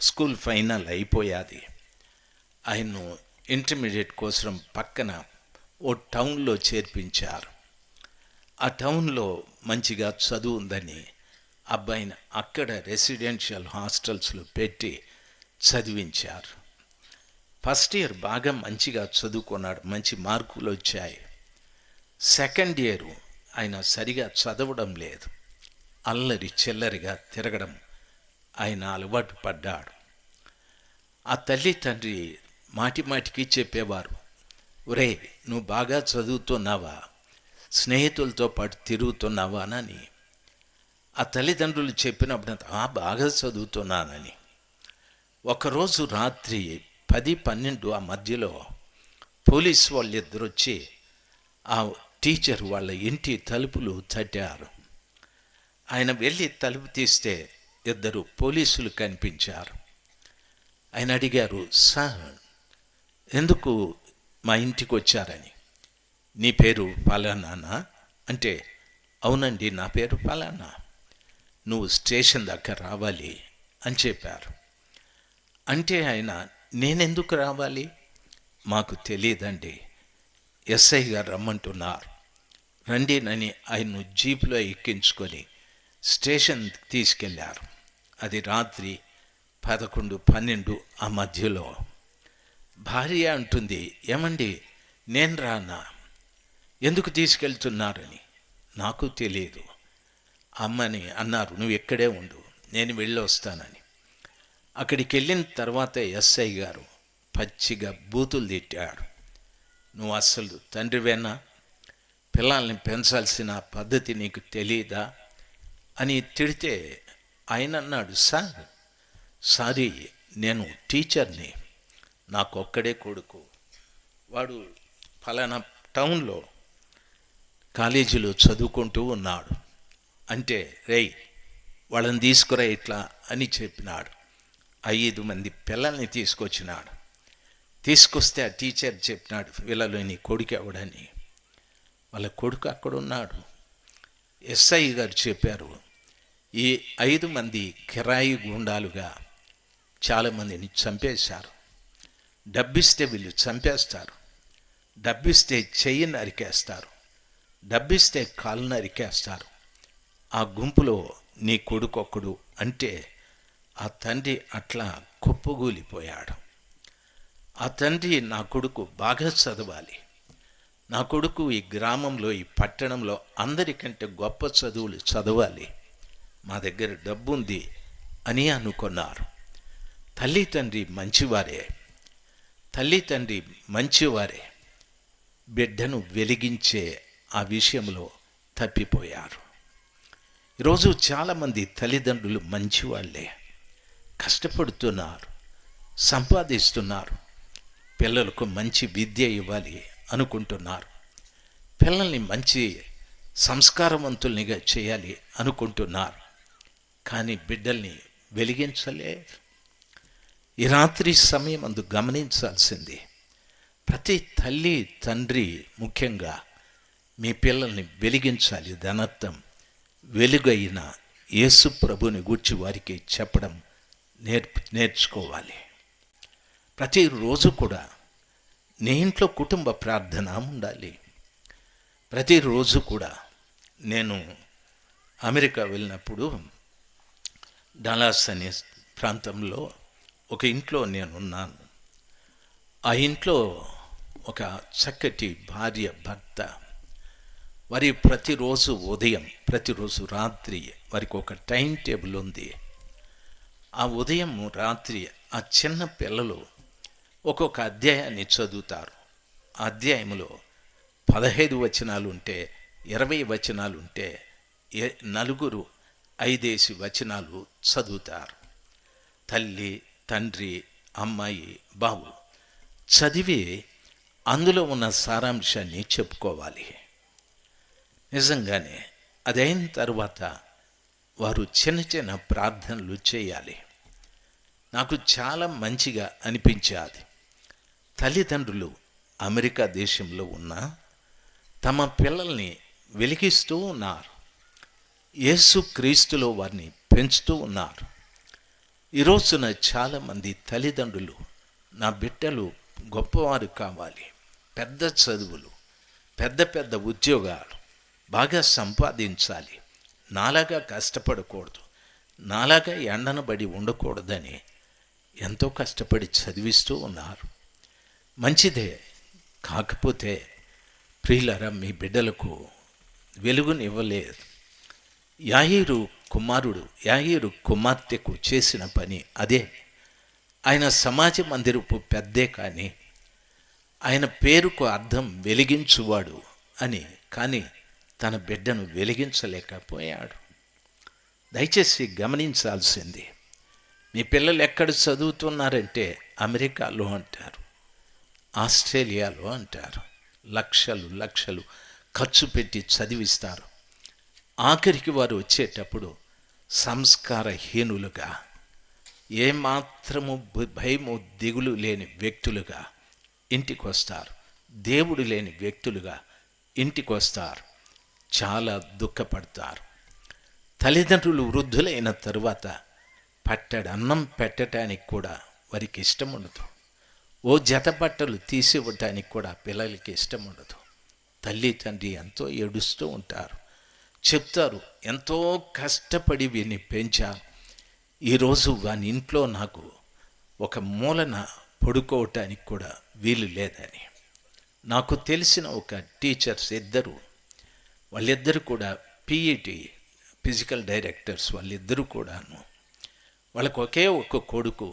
Speaker 1: స్కూల్ ఫైనల్ అయిపోయాది. ఆయన్ను ఇంటర్మీడియట్ కోసం పక్కన ఓ టౌన్లో చేర్పించారు. ఆ టౌన్లో మంచిగా చదువు ఉందని అబ్బాయిని అక్కడ రెసిడెన్షియల్ హాస్టల్స్లో పెట్టి చదివించారు. ఫస్ట్ ఇయర్ బాగా మంచిగా చదువుకున్నాడు, మంచి మార్కులు వచ్చాయి. సెకండ్ ఇయర్ ఆయన సరిగా చదవడం లేదు, అల్లరి చిల్లరిగా తిరగడం ఆయన అలవాటు పడ్డాడు. ఆ తల్లి తండ్రి మాటిమాటికి చెప్పేవారు, ఒరే, నువ్వు బాగా చదువుతున్నావా, స్నేహితులతో పాటు తిరుగుతున్నావా అని ఆ తల్లిదండ్రులు చెప్పినప్పుడు బాగా చదువుతున్నానని. ఒకరోజు రాత్రి 10-12 ఆ మధ్యలో పోలీసు వాళ్ళు ఇద్దరు వచ్చి ఆ టీచర్ వాళ్ళ ఇంటి తలుపులు తట్టారు. ఆయన వెళ్ళి తలుపు తీస్తే 2 పోలీసులు కనిపించారు. ఆయన అడిగారు, సార్ ఎందుకు మా ఇంటికి వచ్చారని. నీ పేరు ఫలానా అంటే, అవునండి నా పేరు ఫలానా, నువ్వు స్టేషన్ దగ్గర రావాలి అని చెప్పారు. అంటే ఆయన, నేనెందుకు రావాలి, మాకు తెలియదండి, ఎస్ఐ గారు రమ్మంటున్నారు, రండి అని ఆయన్ను జీపులో ఎక్కించుకొని స్టేషన్ తీసుకెళ్లారు. అది రాత్రి 11-12 ఆ మధ్యలో. భార్య అంటుంది, ఏమండి నేను రానా, ఎందుకు తీసుకెళ్తున్నారని. నాకు తెలియదు. అమ్మని అన్నారు, నువ్వు ఇక్కడే ఉండు, నేను వెళ్ళొస్తానని. అక్కడికి వెళ్ళిన తర్వాత ఎస్ఐ గారు పచ్చిగా బూతులు తిట్టాడు. నువ్వు అస్సలు తండ్రివేనా, పిల్లల్ని పెంచాల్సిన పద్ధతి నీకు తెలియదా అని తిడితే ఆయన అన్నాడు, సారీ నేను టీచర్ని, నాకొక్కడే కొడుకు, వాడు ఫలానా టౌన్లో కాలేజీలో చదువుకుంటూ ఉన్నాడు. అంటే రేయ్ వాళ్ళని తీసుకురా ఇట్లా అని చెప్పినాడు. 5 మంది పిల్లల్ని తీసుకొచ్చినాడు. తీసుకొస్తే ఆ టీచర్ చెప్పినాడు, వీళ్ళలో నీ కొడుకు ఎవడని. వాళ్ళ కొడుకు అక్కడ ఉన్నాడు. ఎస్ఐ గారు చెప్పారు, ఈ 5 మంది కిరాయి గుండాలుగా చాలామందిని చంపేశారు, డబ్బిస్తే వీళ్ళు చంపేస్తారు, డబ్బిస్తే చెయ్యి నరికేస్తారు, డబ్బిస్తే కాళ్ళు నరికేస్తారు. ఆ గుంపులో నీ కొడుకు ఒక్కడు అంటే ఆ తండ్రి అట్లా కుప్పగూలిపోయాడు. ఆ తండ్రి, నా కొడుకు బాగా చదవాలి, నా కొడుకు ఈ గ్రామంలో ఈ పట్టణంలో అందరికంటే గొప్ప చదువులు చదవాలి, మా దగ్గర డబ్బు ఉంది అని అనుకున్నారు. తల్లి తండ్రి మంచివారే, బిడ్డను వెలిగించే ఆ విషయంలో తప్పిపోయారు. ఈరోజు చాలామంది తల్లిదండ్రులు మంచివాళ్ళే, కష్టపడుతున్నారు, సంపాదిస్తున్నారు, పిల్లలకు మంచి విద్య ఇవ్వాలి అనుకుంటున్నారు, పిల్లల్ని మంచి సంస్కారవంతుల్నిగా చేయాలి అనుకుంటున్నారు, కానీ బిడ్డల్ని వెలిగించలేదు. ఈ రాత్రి సమయం అందు గమనించాల్సింది, ప్రతి తల్లి తండ్రి ముఖ్యంగా మీ పిల్లల్ని వెలిగించాలి. దానర్థం వెలుగైన యేసు ప్రభుని గూర్చి వారికి చెప్పడం నేర్చుకోవాలి. ప్రతిరోజు కూడా నీ ఇంట్లో కుటుంబ ప్రార్థన ఉండాలి. ప్రతిరోజు కూడా నేను అమెరికా వెళ్ళినప్పుడు డలాస్ అనే ప్రాంతంలో ఒక ఇంట్లో నేనున్నాను. ఆ ఇంట్లో ఒక చక్కటి భార్య భర్త, వారి ప్రతిరోజు ఉదయం ప్రతిరోజు రాత్రి వారికి ఒక టైం టేబుల్ ఉంది. ఆ ఉదయం రాత్రి ఆ చిన్న పిల్లలు ఒక్కొక్క అధ్యాయాన్ని చదువుతారు. ఆ అధ్యాయంలో 15 వచనాలు ఉంటే 20 వచనాలు ఉంటే 4 5 వచనాలు చదువుతారు. తల్లి తండ్రి అమ్మాయి బాబు చదివి అందులో ఉన్న సారాంశాన్ని చెప్పుకోవాలి. నిజంగానే అదైన తర్వాత వారు చిన్న చిన్న ప్రార్థనలు చేయాలి. నాకు చాలా మంచిగా అనిపించేది. తల్లిదండ్రులు అమెరికా దేశంలో ఉన్న తమ పిల్లల్ని వెలిగిస్తూ ఉన్నారు, యేసు క్రీస్తులో వారిని పెంచుతూ ఉన్నారు. ఈరోజున చాలామంది తల్లిదండ్రులు, నా బిడ్డలు గొప్పవారు కావాలి, పెద్ద చదువులు, పెద్ద పెద్ద ఉద్యోగాలు, బాగా సంపాదించాలి, నాలాగా కష్టపడకూడదు, నాలాగా ఎండనబడి ఉండకూడదని ఎంతో కష్టపడి చదివిస్తూ ఉన్నారు. మంచిదే, కాకపోతే ప్రియులారా, మీ బిడ్డలకు వెలుగునివ్వలేదు. యాయీరు కుమార్తెకు చేసిన పని అదే. ఆయన సమాజ మందిరపు పెద్దే, కానీ ఆయన పేరుకు అర్థం వెలిగించువాడు అని. కానీ తన బిడ్డను వెలిగించలేకపోయాడు. దయచేసి గమనించాల్సింది, మీ పిల్లలు ఎక్కడ చదువుతున్నారంటే అమెరికాలో అంటారు, ఆస్ట్రేలియాలో అంటారు. లక్షలు లక్షలు ఖర్చు పెట్టి చదివిస్తారు. ఆఖరికి వారు వచ్చేటప్పుడు సంస్కారహీనులుగా, ఏమాత్రము భయము దిగులు లేని వ్యక్తులుగా ఇంటికి వస్తారు. దేవుడు లేని వ్యక్తులుగా ఇంటికి వస్తారు. చాలా దుఃఖపడతారు. తల్లిదండ్రులు వృద్ధులైన తరువాత పట్టెడు అన్నం పెట్టడానికి కూడా వారికి ఇష్టం ఉండదు. ఓ జత బట్టలు తీసివ్వటానికి కూడా పిల్లలకి ఇష్టం ఉండదు. తల్లి తండ్రి ఎంతో ఏడుస్తూ ఉంటారు. చెప్తారు, ఎంతో కష్టపడి వీరిని పెంచాను, ఈరోజు వాని ఇంట్లో నాకు ఒక మూలన పడుకోవటానికి కూడా వీలు లేదని. నాకు తెలిసిన ఒక టీచర్స్ వాళ్ళిద్దరు కూడా పిఈటి ఫిజికల్ డైరెక్టర్స్. వాళ్ళిద్దరూ కూడాను, వాళ్ళకు ఒకే ఒక కొడుకు,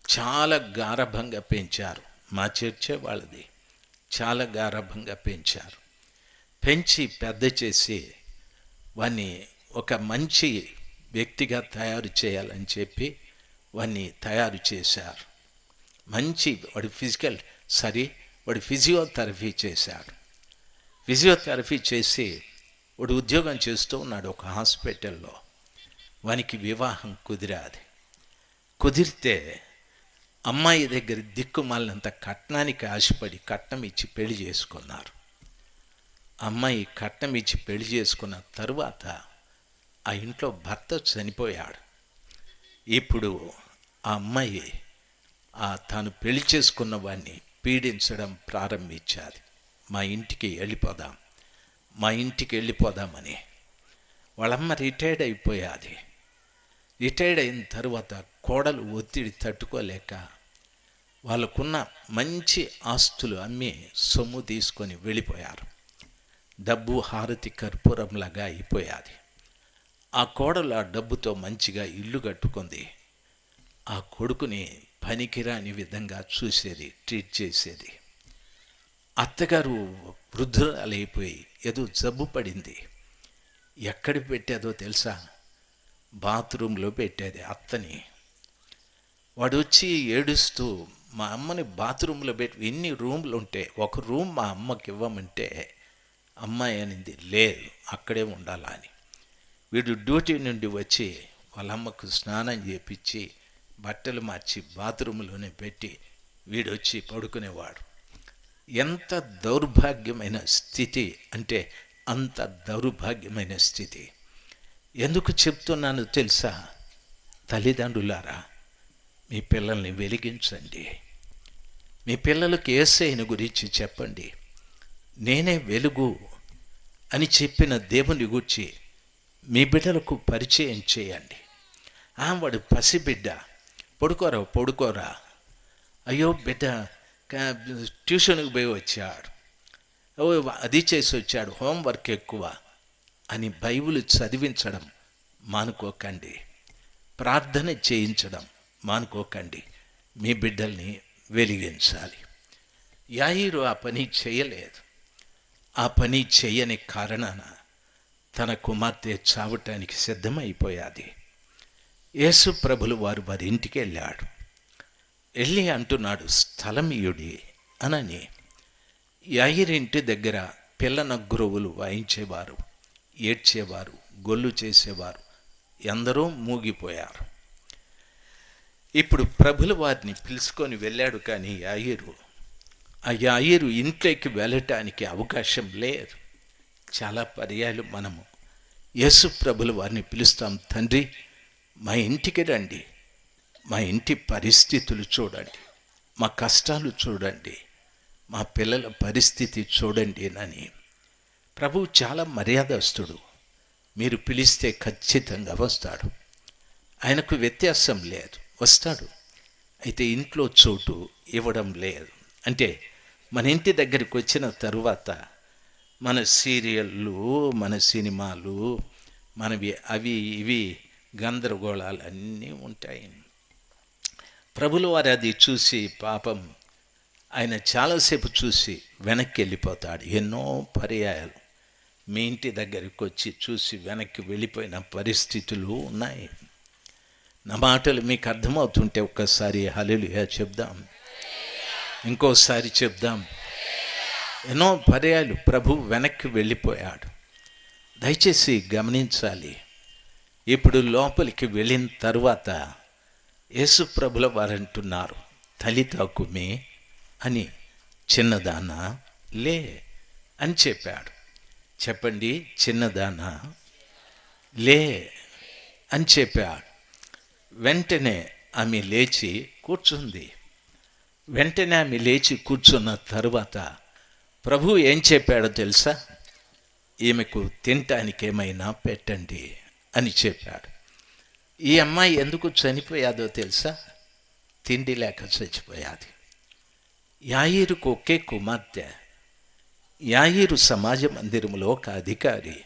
Speaker 1: చాలా గారభంగా పెంచారు. మా చర్చే వాళ్ళది. చాలా గారభంగా పెంచారు. పెంచి పెద్ద చేసి వాణ్ణి ఒక మంచి వ్యక్తిగా తయారు చేయాలని చెప్పి వాణ్ణి తయారు చేశారు. మంచి వాడు ఫిజియోథెరపీ చేశాడు. ఫిజియోథెరపీ చేసి వాడు ఉద్యోగం చేస్తూ ఉన్నాడు ఒక హాస్పిటల్లో. వానికి వివాహం కుదిరితే అమ్మాయి దగ్గర దిక్కుమాలినంత కట్నానికి ఆశపడి కట్నం ఇచ్చి పెళ్లి చేసుకున్నారు. అమ్మాయి కట్నం ఇచ్చి పెళ్లి చేసుకున్న తరువాత ఆ ఇంట్లో భర్త చనిపోయాడు. ఇప్పుడు ఆ అమ్మాయి తాను పెళ్లి చేసుకున్న వాడిని పీడించడం ప్రారంభించాది. మా ఇంటికి వెళ్ళిపోదామని. వాళ్ళమ్మ రిటైర్డ్ అయిపోయాది. రిటైర్డ్ అయిన తర్వాత కోడలు ఒత్తిడి తట్టుకోలేక వాళ్ళకున్న మంచి ఆస్తులు అమ్మి సొమ్ము తీసుకొని వెళ్ళిపోయారు. డబ్బు హారతి కర్పూరంలాగా అయిపోయాది. ఆ కోడలు ఆ డబ్బుతో మంచిగా ఇల్లు కట్టుకుంది. ఆ కొడుకుని పనికిరాని విధంగా చూసేది, ట్రీట్ చేసేది. అత్తగారు వృద్ధురాలైపోయి ఏదో జబ్బు పడింది. ఎక్కడ పెట్టేదో తెలుసా? బాత్రూంలో పెట్టేది అత్తని. వాడు వచ్చి ఏడుస్తూ, మా అమ్మని బాత్రూంలో పెట్టి, ఎన్ని రూమ్లు ఉంటే ఒక రూమ్ మా అమ్మకి ఇవ్వమంటే అమ్మాయి అనింది, లేదు అక్కడే ఉండాలా అని. వీడు డ్యూటీ నుండి వచ్చి వాళ్ళమ్మకు స్నానం చేపించి బట్టలు మార్చి బాత్రూంలోనే పెట్టి వీడొచ్చి పడుకునేవాడు. ఎంత దౌర్భాగ్యమైన స్థితి అంటే అంత దౌర్భాగ్యమైన స్థితి. ఎందుకు చెప్తున్నాను తెలుసా? తల్లిదండ్రులారా, మీ పిల్లల్ని వెలిగించండి. మీ పిల్లలకు యేసయ్యను గురించి చెప్పండి. నేనే వెలుగు అని చెప్పిన దేవుని గురించి మీ బిడ్డలకు పరిచయం చేయండి. వాడు పసిబిడ్డ, పడుకోరా, అయ్యో బిడ్డ ట్యూషన్కి పోయి వచ్చాడు, అది చేసి వచ్చాడు, హోంవర్క్ ఎక్కువ అని బైబిల్ చదివించడం మానుకోకండి. ప్రార్థన చేయించడం మానుకోకండి. మీ బిడ్డల్ని వెలిగించాలి. యాయీరు ఆ పని చేయలేదు. ఆ పని చేయని కారణాన తన కుమార్తె చావటానికి సిద్ధమైపోయాది. యేసు ప్రభులు వారి ఇంటికి వెళ్ళి అంటున్నాడు, స్థలం ఇయ్యుడి అనని. యాయిరింటి దగ్గర పిల్ల నగ్గురువులు వాయించేవారు, ఏడ్చేవారు, గొల్లు చేసేవారు, ఎందరో మూగిపోయారు. ఇప్పుడు ప్రభులు వారిని పిలుచుకొని వెళ్ళాడు. కానీ ఆ యాయిరు ఇంట్లోకి వెళ్ళటానికి అవకాశం లేదు. చాలా పర్యాలు మనము యేసు ప్రభులు వారిని పిలుస్తాం, తండ్రి మా ఇంటికి రండి, మా ఇంటి పరిస్థితులు చూడండి, మా కష్టాలు చూడండి, మా పిల్లల పరిస్థితి చూడండి అని. ప్రభువు చాలా మర్యాదస్తుడు. మీరు పిలిస్తే ఖచ్చితంగా వస్తాడు. ఆయనకు వ్యత్యాసం లేదు, వస్తాడు. అయితే ఇంట్లో చోటు ఇవ్వడం లేదు. అంటే మన ఇంటి దగ్గరికి వచ్చిన తరువాత మన సీరియళ్ళు, మన సినిమాలు, మనవి అవి ఇవి గందరగోళాలు అన్నీ ఉంటాయి. ప్రభులు వారు అది చూసి పాపం ఆయన చాలాసేపు చూసి వెనక్కి వెళ్ళిపోతాడు. ఎన్నో పర్యాయాలు మీ ఇంటి దగ్గరికి వచ్చి చూసి వెనక్కి వెళ్ళిపోయిన పరిస్థితులు ఉన్నాయి. నా మాటలు మీకు అర్థమవుతుంటే ఒక్కసారి హల్లెలూయా చెప్దాం, ఇంకోసారి చెప్దాం. ఎన్నో పర్యాయాలు ప్రభు వెనక్కి వెళ్ళిపోయాడు. దయచేసి గమనించాలి. ఇప్పుడు లోపలికి వెళ్ళిన తరువాత యేసు ప్రభుల వారు అంటున్నారు, తలితా కుమి అని, చిన్నదానా లే అని చెప్పాడు. చెప్పండి, చిన్నదానా లే అని చెప్పాడు. వెంటనే ఆమె లేచి కూర్చుంది. వెంటనే ఆమె లేచి కూర్చున్న తరువాత ప్రభు ఏం చెప్పాడో తెలుసా? ఈమెకు తినటానికి ఏమైనా పెట్టండి అని చెప్పాడు. ఈ అమ్మాయి ఎందుకు చనిపోయాదో తెలుసా? తిండి లేక చచ్చిపోయాది. యాయీరుకు ఒకే కుమార్తె. యాయీరు సమాజ మందిరంలో ఒక అధికారి,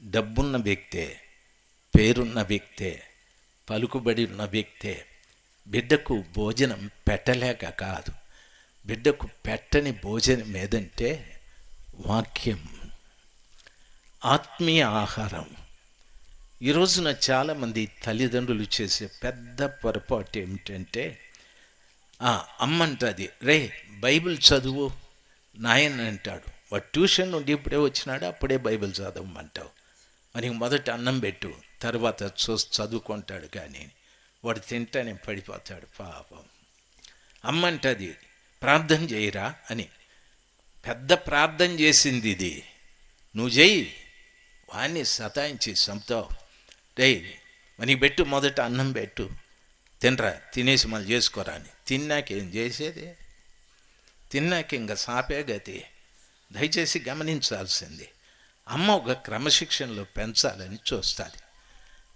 Speaker 1: డబ్బున్న వ్యక్తే, పేరున్న వ్యక్తే, పలుకుబడి ఉన్న వ్యక్తే. బిడ్డకు భోజనం పెట్టలేక కాదు, బిడ్డకు పెట్టని భోజనం ఏదంటే వాక్యం, ఆత్మీయ ఆహారం. ఈ రోజున చాలామంది తల్లిదండ్రులు చేసే పెద్ద పొరపాటు ఏమిటంటే, అమ్మంటుంది, రే బైబిల్ చదువు నాయన అంటాడు. వాడు ట్యూషన్ నుండి ఇప్పుడే వచ్చినాడు, అప్పుడే బైబిల్ చదవమంటావు. మనకి మొదట అన్నం పెట్టు, తర్వాత చదువుకుంటాడు. కానీ వాడు తింటానే పడిపోతాడు పాపం. అమ్మంటుంది, ప్రార్థన చేయరా అని. పెద్ద ప్రార్థన చేసింది ఇది. నువ్వు చెయ్యి, వాడిని సతాయించి చంపుతావు. రే మనకి పెట్టు, మొదట అన్నం పెట్టు, తినరా, తినేసి మళ్ళీ చేసుకోరా అని. తిన్నాకేం చేసేది? తిన్నాక ఇంకా సాపే గతి. దయచేసి గమనించాల్సింది, అమ్మ ఒక క్రమశిక్షణలో పెంచాలని చూస్తుంది,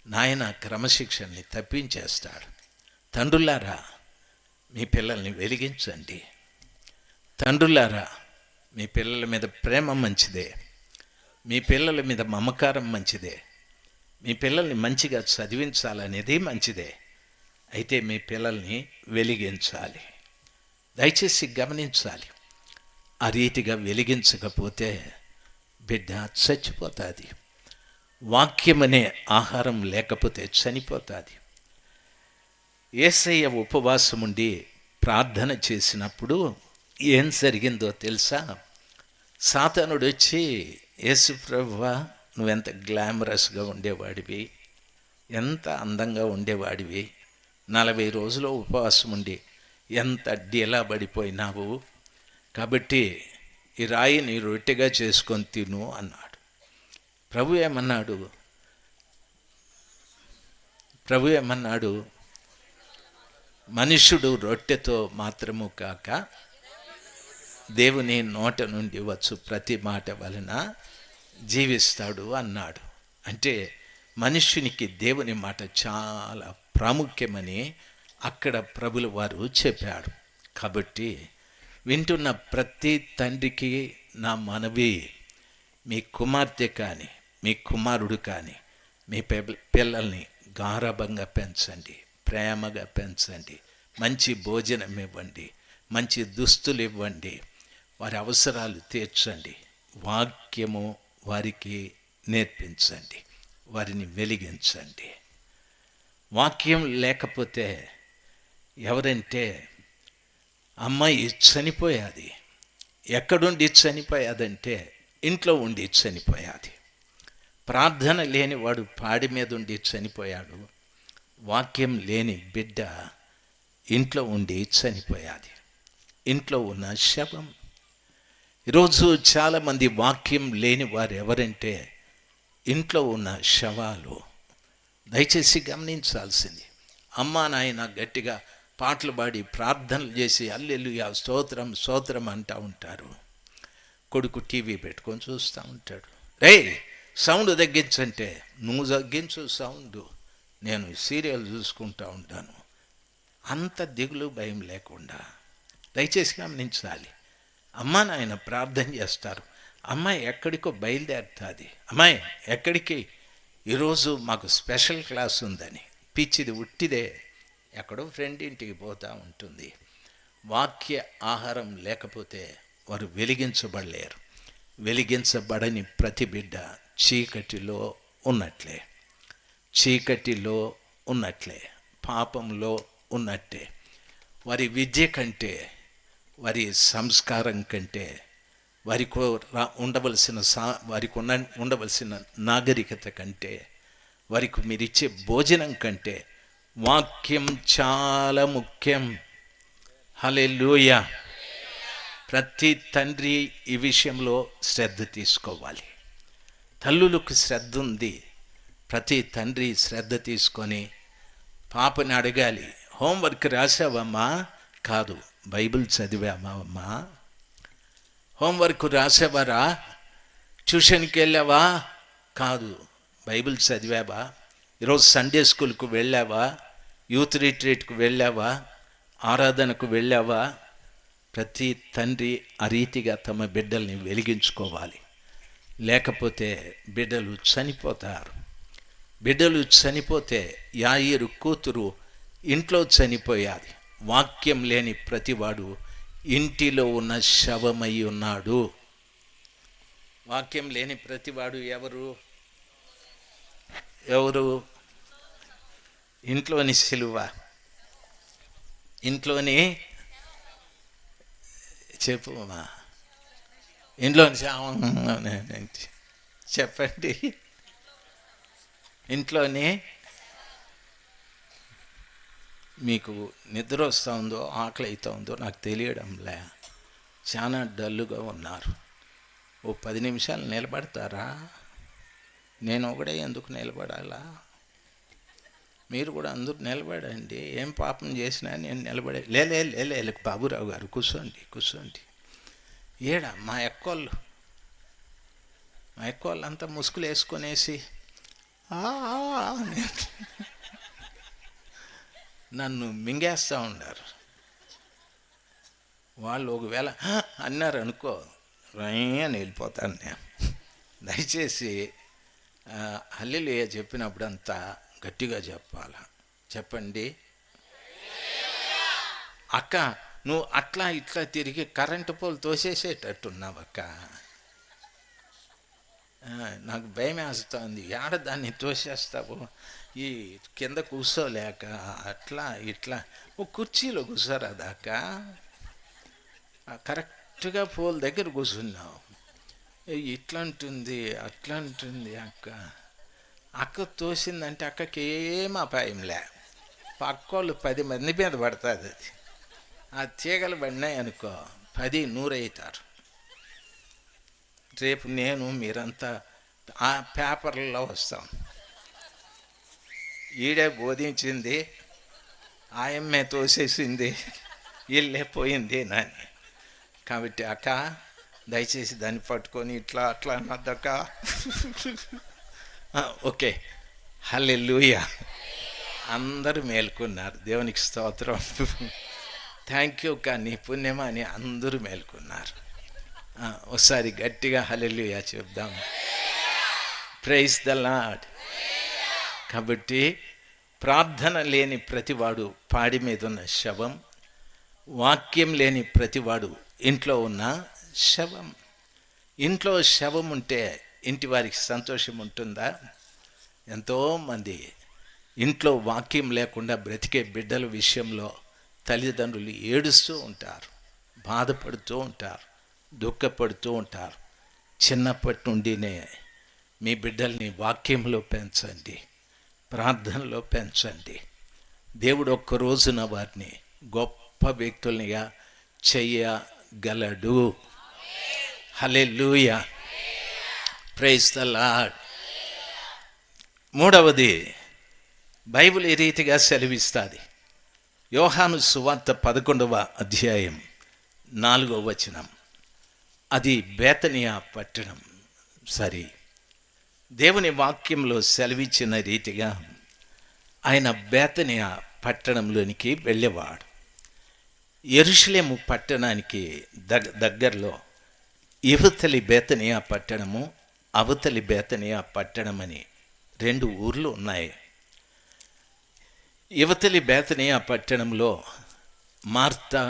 Speaker 1: నాయన క్రమశిక్షణని తప్పించేస్తాడు. తండ్రులారా మీ పిల్లల్ని వెలిగించండి. తండ్రులారా మీ పిల్లల మీద ప్రేమ మంచిదే, మీ పిల్లల మీద మమకారం మంచిదే, మీ పిల్లల్ని మంచిగా చదివించాలనేది మంచిదే. అయితే మీ పిల్లల్ని వెలిగించాలి. దయచేసి గమనించాలి. ఆ రీతిగా వెలిగించకపోతే బిడ్డ చచ్చిపోతుంది. వాక్యం అనే ఆహారం లేకపోతే చనిపోతుంది. యేసయ్య ఉపవాసం ఉండి ప్రార్థన చేసినప్పుడు ఏం జరిగిందో తెలుసా? సాతానుడు వచ్చి, యేసు ప్రభువా నువ్వెంత గ్లామరస్గా ఉండేవాడివి, ఎంత అందంగా ఉండేవాడివి, 40 రోజులు ఉపవాసం ఉండి ఎంత డీలా పడిపోయినావు, కాబట్టి ఈ రాయిని రొట్టెగా చేసుకొని తిను అన్నాడు. ప్రభు ఏమన్నాడు? మనుష్యుడు రొట్టెతో మాత్రము కాక దేవుని నోట నుండి వచ్చు ప్రతి మాట వలన జీవిస్తాడు అన్నాడు. అంటే మనుష్యునికి దేవుని మాట చాలా ప్రాముఖ్యమని అక్కడ ప్రభుల వారు చెప్పాడు. కాబట్టి వింటున్న ప్రతి తండ్రికి నా మనవి, మీ కుమార్తె కానీ మీ కుమారుడు కానీ మీ పిల్లల్ని గారాబంగా పెంచండి, ప్రేమగా పెంచండి, మంచి భోజనం ఇవ్వండి, మంచి దుస్తులు ఇవ్వండి, వారి అవసరాలు తీర్చండి, వాక్యము వారికి నేర్పించండి, వారిని వెలిగించండి. వాక్యం లేకపోతే ఎవరంటే అమ్మాయి చనిపోయాది. ఎక్కడుండి చనిపోయాదంటే ఇంట్లో ఉండి చనిపోయాది. ప్రార్థన లేనివాడు పాడి మీద ఉండి చనిపోయాడు. వాక్యం లేని బిడ్డ ఇంట్లో ఉండి చనిపోయాది. ఇంట్లో ఉన్న శవం. ఈరోజు చాలామంది వాక్యం లేని వారు ఎవరంటే ఇంట్లో ఉన్న శవాలు. దయచేసి గమనించాల్సింది, అమ్మా నాయన గట్టిగా పాటలు పాడి ప్రార్థనలు చేసి హల్లెలూయా స్తోత్రం స్తోత్రం అంటూ ఉంటారు. కొడుకు టీవీ పెట్టుకొని చూస్తూ ఉంటాడు. రే సౌండ్ తగ్గించంటే, నువ్వు తగ్గించు సౌండ్, నేను సీరియల్ చూసుకుంటూ ఉంటాను. అంత దిగులు భయం లేకుండా. దయచేసి గమనించాలి. అమ్మా నాయన ప్రార్థన చేస్తారు, అమ్మాయి ఎక్కడికో బయలుదేరుతుంది. అమ్మాయి ఎక్కడికి? ఈరోజు మాకు స్పెషల్ క్లాస్ ఉందని. పిచ్చిది ఉట్టిదే, ఎక్కడో ఫ్రెండ్ ఇంటికి పోతూ ఉంటుంది. వాక్య ఆహారం లేకపోతే వారు వెలిగించబడలేరు. వెలిగించబడని ప్రతి బిడ్డ చీకటిలో ఉన్నట్లే, చీకటిలో ఉన్నట్లే, పాపంలో ఉన్నట్టే. వారి విద్య కంటే, వారి సంస్కారం కంటే, వారికి ఉండవలసిన నాగరికత కంటే, వారికి మీరిచ్చే భోజనం కంటే వాక్యం చాలా ముఖ్యం. హల్లెలూయా. ప్రతి తండ్రి ఈ విషయంలో శ్రద్ధ తీసుకోవాలి. తల్లులకు శ్రద్ధ ఉంది. ప్రతి తండ్రి శ్రద్ధ తీసుకొని పాపని అడగాలి, హోంవర్క్ రాసావమ్మా? కాదు. బైబిల్ చదివామా? హోంవర్క్ రాసావారా? ట్యూషన్కి వెళ్ళావా? కాదు. బైబిల్ చదివావా? ఈరోజు సండే స్కూల్కు వెళ్ళావా? యూత్ రిట్రీట్కు వెళ్ళావా? ఆరాధనకు వెళ్ళావా? ప్రతి తండ్రి ఆ రీతిగా తమ బిడ్డల్ని వెలిగించుకోవాలి. లేకపోతే బిడ్డలు చనిపోతారు. బిడ్డలు చనిపోతే యాయీరు కూతురు ఇంట్లో చనిపోయాది. వాక్యం లేని ప్రతివాడు ఇంటిలో ఉన్న శవమై ఉన్నాడు. వాక్యం లేని ప్రతివాడు ఎవరు? ఇంట్లోని సిలువ, ఇంట్లోని చెప్పుమా, ఇంట్లోని చెప్పండి. ఇంట్లోని మీకు నిద్ర వస్తూ ఉందో ఆకలి అవుతూ ఉందో నాకు తెలియడంలే, చాలా డల్లుగా ఉన్నారు. ఓ 10 నిమిషాలు నిలబడతారా? నేను ఒకడే ఎందుకు నిలబడాలా? మీరు కూడా అందరూ నిలబడండి. ఏం పాపం చేసినా నేను నిలబడే. లే బాబురావు గారు కూర్చోండి. ఏడా మా ఎక్కోళ్ళు అంతా ముసుగులు వేసుకొనేసి నన్ను మింగేస్తూ ఉన్నారు. వాళ్ళు ఒకవేళ అన్నారు అనుకో, అని వెళ్ళిపోతాను నేను. దయచేసి హల్లెలూయా చెప్పినప్పుడు అంతా గట్టిగా చెప్పాల. చెప్పండి. అక్క, నువ్వు అట్లా ఇట్లా తిరిగి కరెంటు పోలు తోసేసేటట్టున్నావు అక్క. నాకు భయం వేస్తుంది. ఏడ దాన్ని తోసేస్తావు? ఈ కింద కూర్చోలేక అట్లా ఇట్లా ఓ కుర్చీలో కూర్చోరాదాక. కరెక్ట్గా పోల్ దగ్గర కూర్చున్నావు. ఇట్లా అంటుంది అట్లా అంటుంది అక్క తోసిందంటే అక్కకి ఏం అపాయంలే. పక్కోళ్ళు 10 మంది మీద పడుతుంది అది. ఆ తీగలు పడినాయి అనుకో 10, 100 అవుతారు. రేపు నేను మీరంతా ఆ పేపర్లలో వస్తాం. ఈడే బోధించింది, ఆయమ్మే తోసేసింది, ఇల్లే పోయింది నాని. కాబట్టి అక్క దయచేసి దాన్ని పట్టుకొని ఇట్లా అట్లా అన్నద్దక్క. ఓకే, హల్లెలూయా. అందరూ మేల్కొన్నారు. దేవునికి స్తోత్రం. Thank you. కానీ పుణ్యమా అని అందరూ మేల్కొన్నారు. ఒకసారి గట్టిగా హల్లెలూయా చెప్దాం. Praise the Lord. కాబట్టి ప్రార్థన లేని ప్రతివాడు పాడి మీద ఉన్న శవం, వాక్యం లేని ప్రతివాడు ఇంట్లో ఉన్న శవం. ఇంట్లో శవం ఉంటే ఇంటి వారికి సంతోషం ఉంటుందా? ఎంతోమంది ఇంట్లో వాక్యం లేకుండా బ్రతికే బిడ్డల విషయంలో తల్లిదండ్రులు ఏడుస్తూ ఉంటారు, బాధపడుతూ ఉంటారు, దుఃఖపడుతూ ఉంటారు. చిన్నప్పటి నుండినే మీ బిడ్డల్ని వాక్యంలో పెంచండి, ప్రార్థనలో పెంచండి. దేవుడు ఒక్క రోజున వారిని గొప్ప వ్యక్తుల్నిగా చెయ్యగలడు. హల్లెలూయా. Praise the Lord. మూడవది, బైబిల్ ఈ రీతిగా సెలవిస్తుంది. యోహాను సువార్త 11వ అధ్యాయం 4వ వచనం. అది బేతనియా పట్టణం. సరే, దేవుని వాక్యంలో సెలవిచ్చిన రీతిగా ఆయన బేతనియా పట్టణంలోనికి వెళ్ళేవాడు. యెరూషలేము పట్టణానికి దగ్గరలో ఇవతలి బేతనియా పట్టణము, అవతలి బేతనియా పట్టణం అని 2 ఊర్లు ఉన్నాయి. ఇవతలి బేతనియా పట్టణంలో మార్తా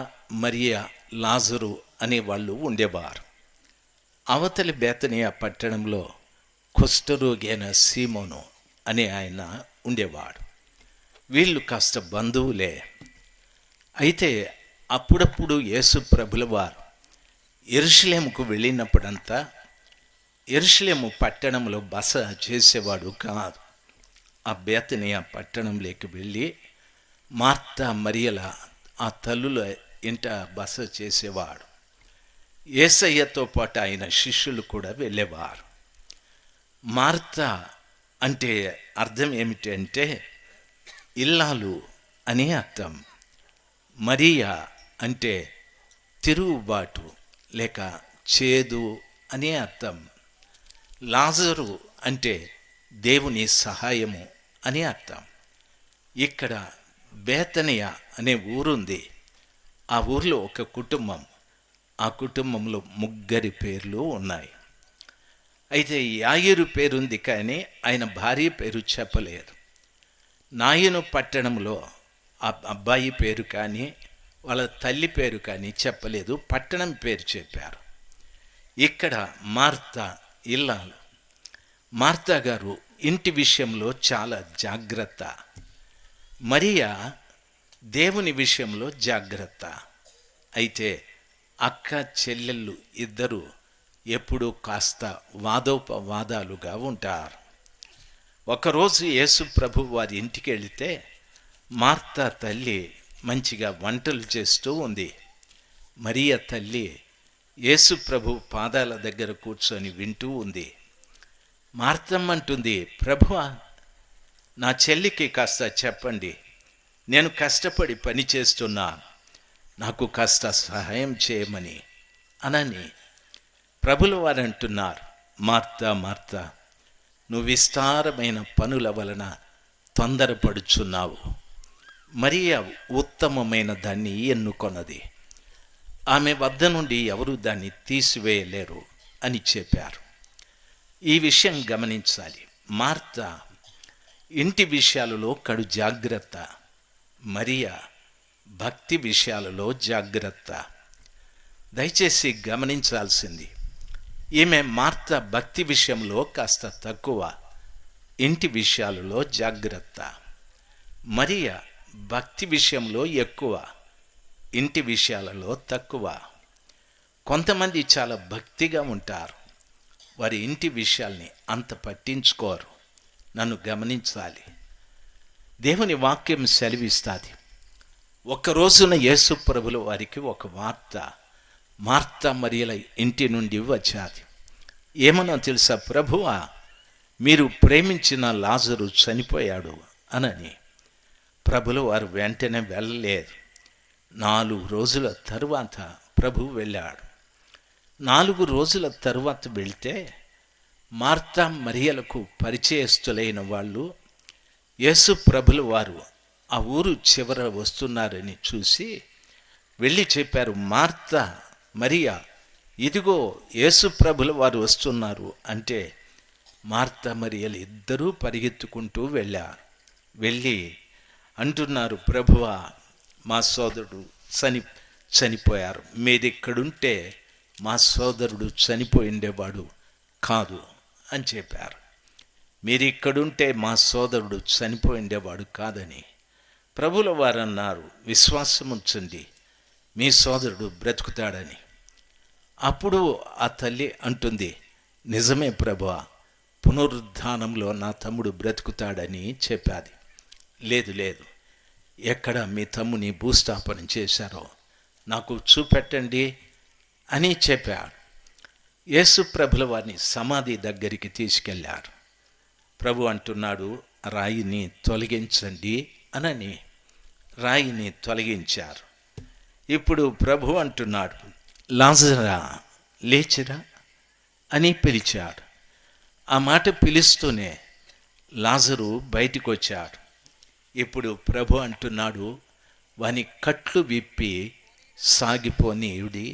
Speaker 1: మరియా, లాజరు అనేవాళ్ళు ఉండేవారు. అవతలి బేతనియా పట్టణంలో కుష్ఠరోగి అయిన సీమోను అనే ఆయన ఉండేవాడు. వీళ్ళు కాస్త బంధువులే. అయితే అప్పుడప్పుడు యేసు ప్రభుల వారు యెరూషలేముకు వెళ్ళినప్పుడంతా యెరూషలేము పట్టణంలో బస చేసేవాడు కాదు. ఆ బేతనియా పట్టణంలోకి వెళ్ళి మార్తా మరియల ఆ తల్లుల ఇంట బస చేసేవాడు. యేసయ్యతో పాటు ఆయన శిష్యులు కూడా వెళ్ళేవారు. మార్తా అంటే అర్థం ఏమిటి అంటే ఇల్లాలు అని అర్థం. మరియా అంటే తిరుగుబాటు లేక చేదు అని అర్థం. లాజరు అంటే దేవుని సహాయము అని అర్థం. ఇక్కడ బేతనియా అనే ఊరుంది. ఆ ఊర్లో ఒక కుటుంబం, ఆ కుటుంబంలో 3 పేర్లు ఉన్నాయి. అయితే యాయిరు పేరుంది కానీ ఆయన భార్య పేరు చెప్పలేదు. నాయను పట్టణంలో ఆ అబ్బాయి పేరు కానీ వాళ్ళ తల్లి పేరు కానీ చెప్పలేదు, పట్టణం పేరు చెప్పారు. ఇక్కడ మార్తా ఇల్లాలు. మార్తా గారు ఇంటి విషయంలో చాలా జాగ్రత్త. మరియా దేవుని విషయంలో జాగ్రత్త. అయితే అక్క చెల్లెళ్ళు ఇద్దరు ఎప్పుడూ కాస్త వాదోపవాదాలుగా ఉంటారు. ఒకరోజు యేసు ప్రభు వారి ఇంటికి వెళితే మార్తా తల్లి మంచిగా వంటలు చేస్తూ ఉంది. మరియా తల్లి యేసు ప్రభు పాదాల దగ్గర కూర్చొని వింటూ ఉంది. మార్తమ్మంటుంది, ప్రభువా, నా చెల్లికి కాస్త చెప్పండి, నేను కష్టపడి పని చేస్తున్నా, నాకు కాస్త సహాయం చేయమని అనని. ప్రభుల వారు అంటున్నారు, మార్తా మార్తా, నువ్వు విస్తారమైన పనుల వలన తొందరపడుచున్నావు. మరియా ఉత్తమమైన దాన్ని ఎన్నుకొన్నది, ఆమె వద్ద నుండి ఎవరు దాన్ని తీసివేయలేరు అని చెప్పారు. ఈ విషయం గమనించాలి. మార్తా ఇంటి విషయాలలో కడు జాగ్రత్త, మరియా భక్తి విషయాలలో జాగ్రత్త. దయచేసి గమనించాల్సింది, ఈమె మార్తా భక్తి విషయంలో కాస్త తక్కువ, ఇంటి విషయాలలో జాగ్రత్త. మరియా భక్తి విషయంలో ఎక్కువ, ఇంటి విషయాలలో తక్కువ. కొంతమంది చాలా భక్తిగా ఉంటారు, వారి ఇంటి విషయాల్ని అంత పట్టించుకోరు. నన్ను గమనించాలి. దేవుని వాక్యం సెలవిస్తుంది. ఒక రోజున యేసు ప్రభుల వారికి ఒక వార్త మార్తా మరియల ఇంటి నుండి వచ్చాది. ఏమన్నా తెలుసా? ప్రభువా, మీరు ప్రేమించిన లాజరు చనిపోయాడు అనని. ప్రభుల వారు వెంటనే వెళ్ళలేదు. 4 రోజుల తరువాత ప్రభు వెళ్ళాడు. 4 రోజుల తరువాత వెళ్తే మార్తా మరియలకు పరిచయస్తులైన వాళ్ళు యేసు ప్రభుల వారు ఆ ఊరు చివర వస్తున్నారని చూసి వెళ్ళి చెప్పారు, మార్తా మరియా, ఇదిగో యేసు ప్రభుల వారు వస్తున్నారు అంటే మార్తా మరియలు ఇద్దరూ పరిగెత్తుకుంటూ వెళ్ళారు. వెళ్ళి అంటున్నారు, ప్రభువా, మా సోదరుడు చనిపోయారు, మీరిక్కడుంటే మా సోదరుడు చనిపోయిండేవాడు కాదు అని చెప్పారు. మీరు ఇక్కడుంటే మా సోదరుడు చనిపోయిండేవాడు కాదని. ప్రభుల వారు అన్నారు, విశ్వాసం ఉంచండి, మీ సోదరుడు బ్రతుకుతాడని. అప్పుడు ఆ తల్లి అంటుంది, నిజమే ప్రభువా, పునరుద్ధానంలో నా తమ్ముడు బ్రతుకుతాడని చెప్పాది. లేదు లేదు, ఎక్కడ మీ తమ్ముని భూస్థాపన చేశారో నాకు చూపెట్టండి అని చెప్పాడు. యేసు ప్రభుల వారిని సమాధి దగ్గరికి తీసుకెళ్ళారు. ప్రభు అంటున్నాడు, రాయిని తొలగించండి అనని. రాయిని తొలగించారు. ఇప్పుడు ప్రభు అంటున్నాడు, లాజరా లేచిరా అని పిలిచాడు. ఆ మాట పిలుస్తూనే లాజరు బయటికి వచ్చాడు. ఇప్పుడు ప్రభు అంటున్నాడు, వాని కట్లు విప్పి సాగిపోనీయుడి.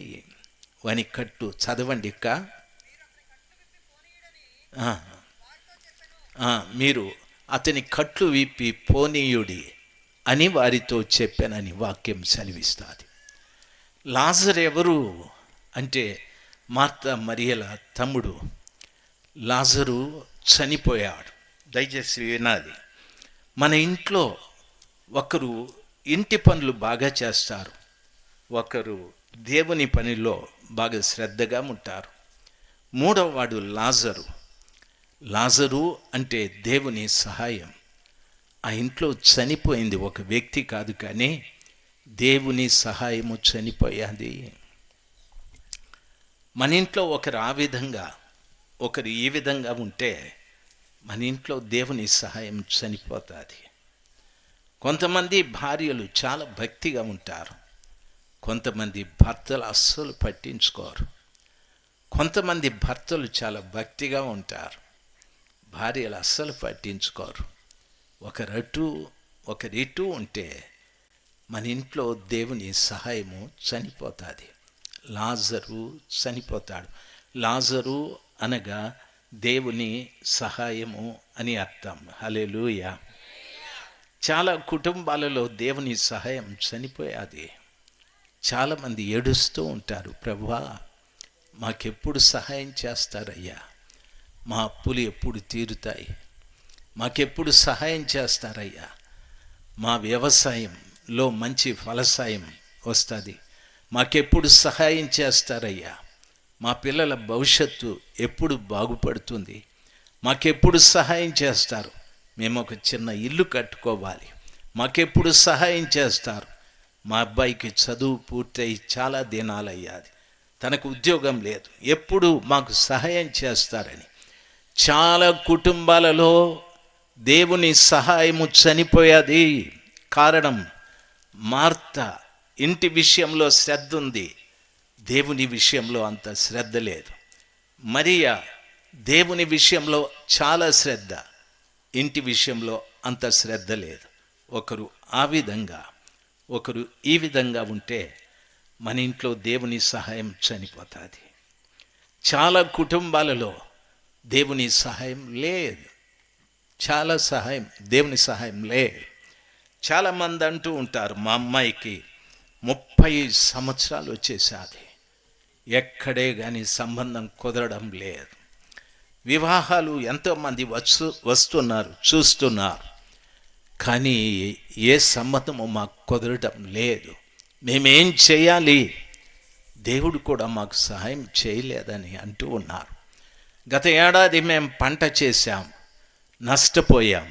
Speaker 1: వాని కట్టు చదవండి ఇక్క. మీరు అతని కట్లు విప్పి పోనీయుడి అని వారితో చెప్పానని వాక్యం సెలవిస్తుంది. లాజరు ఎవరు అంటే మార్తా మరియల తమ్ముడు. లాజరు చనిపోయాడు. దయచేసి వినాలి. మన ఇంట్లో ఒకరు ఇంటి పనులు బాగా చేస్తారు, ఒకరు దేవుని పనిలో బాగా శ్రద్ధగా ఉంటారు. మూడవ వాడు లాజరు. లాజరు అంటే దేవుని సహాయం. ఆ ఇంట్లో చనిపోయింది ఒక వ్యక్తి కాదు, కానీ దేవుని సహాయము చనిపోయాది. మన ఇంట్లో ఒకరు ఆ విధంగా, ఒకరు ఈ విధంగా ఉంటే మన ఇంట్లో దేవుని సహాయం చనిపోతుంది. కొంతమంది భార్యలు చాలా భక్తిగా ఉంటారు, కొంతమంది భర్తలు అస్సలు పట్టించుకోరు. కొంతమంది భర్తలు చాలా భక్తిగా ఉంటారు, భార్యలు అస్సలు పట్టించుకోరు. ఒకరటు ఒకరిటు ఉంటే మన ఇంట్లో దేవుని సహాయము చనిపోతుంది. లాజరు చనిపోతాడు. లాజరు అనగా దేవుని సహాయము అని అర్థం. హల్లెలూయా. చాలా కుటుంబాలలో దేవుని సహాయం చనిపోయాది. చాలామంది ఏడుస్తూ ఉంటారు, ప్రభువా మాకెప్పుడు సహాయం చేస్తారయ్యా, మా అప్పులు ఎప్పుడు తీరుతాయి, మాకెప్పుడు సహాయం చేస్తారయ్యా, మా వ్యవసాయంలో మంచి ఫలసాయం వస్తుంది, మాకెప్పుడు సహాయం చేస్తారయ్యా, మా పిల్లల భవిష్యత్తు ఎప్పుడు బాగుపడుతుంది, మాకెప్పుడు సహాయం చేస్తారు, మేము ఒక చిన్న ఇల్లు కట్టుకోవాలి, మాకెప్పుడు సహాయం చేస్తారు, మా అబ్బాయికి చదువు పూర్తయి చాలా దినాలయ్యాది, తనకు ఉద్యోగం లేదు, ఎప్పుడు మాకు సహాయం చేస్తారని. చాలా కుటుంబాలలో దేవుని సహాయము చనిపోయేది. కారణం, మార్త ఇంటి విషయంలో శ్రద్ధ ఉంది, దేవుని విషయంలో అంత శ్రద్ధ లేదు. మరియా దేవుని విషయంలో చాలా శ్రద్ధ, ఇంటి విషయంలో అంత శ్రద్ధ లేదు. ఒకరు ఆ విధంగా, ఒకరు ఈ విధంగా ఉంటే మన ఇంట్లో దేవుని సహాయం చనిపోతుంది. చాలా కుటుంబాలలో దేవుని సహాయం లేదు, చాలా దేవుని సహాయం లేదు. చాలామంది అంటూ ఉంటారు, మా అమ్మాయికి 30 సంవత్సరాలు వచ్చేసాది, ఎక్కడే కానీ సంబంధం కుదరడం లేదు. వివాహాలు ఎంతోమంది వస్తున్నారు, చూస్తున్నారు, కానీ ఏ సంబంధము మాకు కుదరడం లేదు, మేమేం చేయాలి, దేవుడు కూడా మాకు సహాయం చేయలేదని అంటూ ఉన్నారు. గత ఏడాది మేము పంట చేశాం, నష్టపోయాం.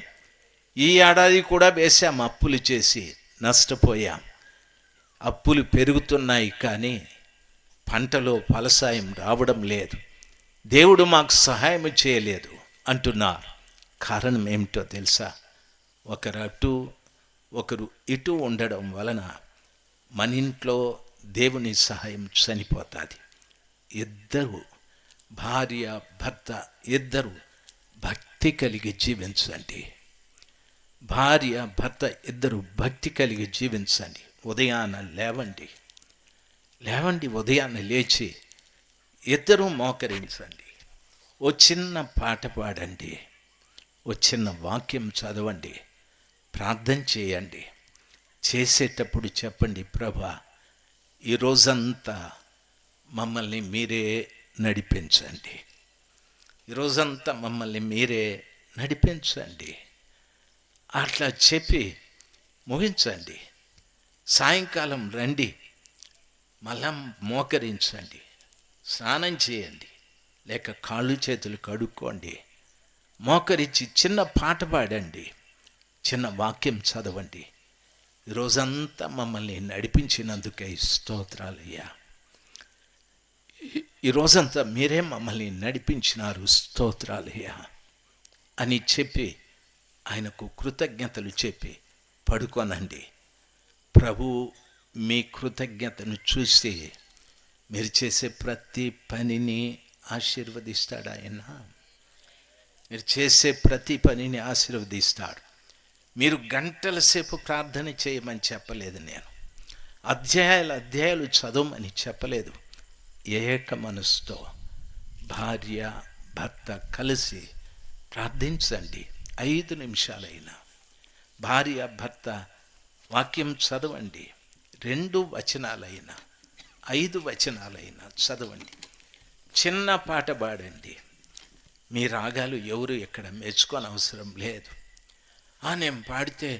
Speaker 1: ఈ ఏడాది కూడా వేసాం, అప్పులు చేసి నష్టపోయాం. అప్పులు పెరుగుతున్నాయి, కానీ పంటలో ఫలసాయం రావడం లేదు, దేవుడు మాకు సహాయం చేయలేదు అంటున్నారు. కారణం ఏమిటో తెలుసా? ఒకరు అటు ఒకరు ఇటు ఉండడం వలన మన ఇంట్లో దేవుని సహాయం చనిపోతుంది. ఇద్దరు, భార్య భర్త ఇద్దరు భక్తి కలిగి జీవించండి. భార్య భర్త ఇద్దరు భక్తి కలిగి జీవించండి. ఉదయాన లేవండి, ఉదయాన్న లేచి ఇద్దరూ మోకరించండి, ఓ చిన్న పాట పాడండి, ఓ చిన్న వాక్యం చదవండి, ప్రార్థన చేయండి. చేసేటప్పుడు చెప్పండి, ప్రభా ఈ రోజంతా మమ్మల్ని మీరే నడిపించండి, ఈరోజంతా మమ్మల్ని మీరే నడిపించండి. అట్లా చెప్పి ముగించండి. సాయంకాలం రండి, మళ్ళా మోకరించండి, స్నానం చేయండి, లేక కాళ్ళు చేతులు కడుక్కోండి, మోకరించి చిన్న పాట పాడండి, చిన్న వాక్యం చదవండి. ఈరోజంతా మమ్మల్ని నడిపించినందుకై స్తోత్రాలయ్యా, ఈరోజంతా మీరే మమ్మల్ని నడిపించినారు, స్తోత్రాలయ్యా అని చెప్పి ఆయనకు కృతజ్ఞతలు చెప్పి పడుకోనండి. ప్రభు మీ కృతజ్ఞతను చూసి మీరు చేసే ప్రతి పనిని ఆశీర్వదిస్తాడు. ఆయన మీరు చేసే ప్రతి పనిని ఆశీర్వదిస్తాడు. మీరు గంటల సేపు ప్రార్థన చేయమని చెప్పలేదు, నేను అధ్యాయాలు చదవమని చెప్పలేదు. ఏక మనసుతో భార్య భర్త కలిసి ప్రార్థించండి. 5 నిమిషాలైనా భార్య భర్త వాక్యం చదవండి. 2 వచనాలైనా 5 వచనాలైనా చదవండి, చిన్న పాట పాడండి. మీ రాగాలు ఎవరు ఇక్కడ మెచ్చుకొని అవసరం లేదు. నేను పాడితే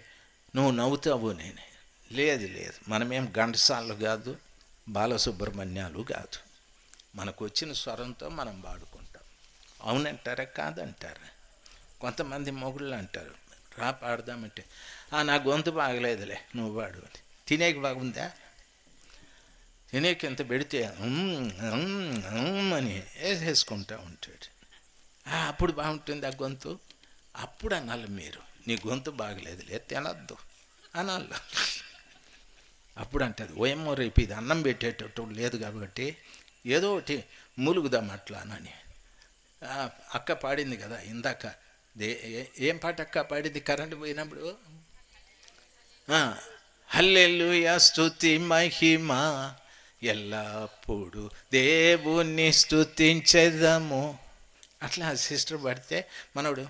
Speaker 1: నువ్వు నవ్వుతావు, నేనే లేదు. మనమేం ఘంటసాలలు కాదు, బాలసుబ్రహ్మణ్యాలు కాదు. మనకు వచ్చిన స్వరంతో మనం పాడుకుంటాం. అవునంటారా కాదంటారా? కొంతమంది మొగుళ్ళు అంటారు, రా పాడదామంటే నా గొంతు బాగలేదులే నువ్వు పాడు అని. తినేకి బాగుందా? తినేకి ఎంత పెడితే అని వేసేసుకుంటూ ఉంటాడు. అప్పుడు బాగుంటుంది ఆ గొంతు. అప్పుడు అనాలి మీరు, నీ గొంతు బాగలేదులే తినద్దు అనాలి. అప్పుడు అంటుంది, ఓయమ్మో రేపు ఇది అన్నం పెట్టేటట్టు లేదు కాబట్టి ఏదో ఒకటి మూలుగుదాం అట్లా అని. అక్క పాడింది కదా ఇందాక, ఏం పాట అక్క పాడింది కరెంటు పోయినప్పుడు? హల్లెలూయా స్తుతి మహిమ ఎల్లప్పుడు దేవుణ్ణి స్తుతించెదము. అట్లా సిస్టర్ పడితే మనోడు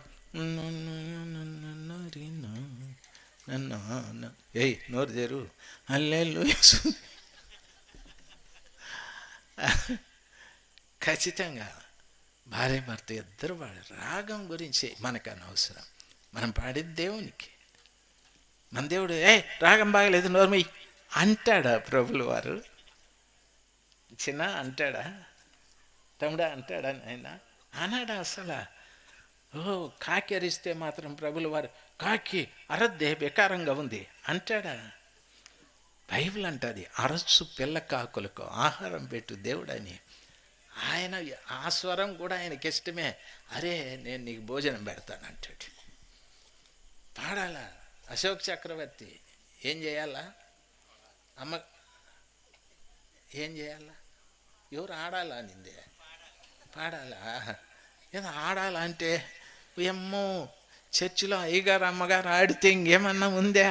Speaker 1: ఏయ్ నోరు తెరు, హల్లెలూయా. ఖచ్చితంగా భార్య భర్త ఇద్దరు పాడారు. రాగం గురించి మనకు అనవసరం, మనం పాడేది దేవునికి. మన దేవుడు రాగం బాగలేదు నోర్మయ్యి అంటాడా ప్రభులు వారు? చిన్న అంటాడా? తమ్ముడా అంటాడా? ఆయన అన్నాడా అసలు? కాకి అరిస్తే మాత్రం ప్రభులు వారు కాకి అరద్దే బెకారంగా ఉంది అంటాడా? బైబిల్ అంటుంది, అరచు పిల్ల కాకులకు ఆహారం పెట్టు దేవుడని. ఆయన ఆ స్వరం కూడా ఆయనకి ఇష్టమే. అరే నేను నీకు భోజనం పెడతాను అంటాడు. పాడాలా? అశోక్ చక్రవర్తి ఏం చేయాలా? అమ్మ ఏం చేయాలా? ఎవరు ఆడాలా నిందే? పాడాలా? ఏదో ఆడాలా అంటే ఏమో చర్చిలో అయ్యగారు అమ్మగారు ఆడితే ఇంకేమన్నా ఉందా?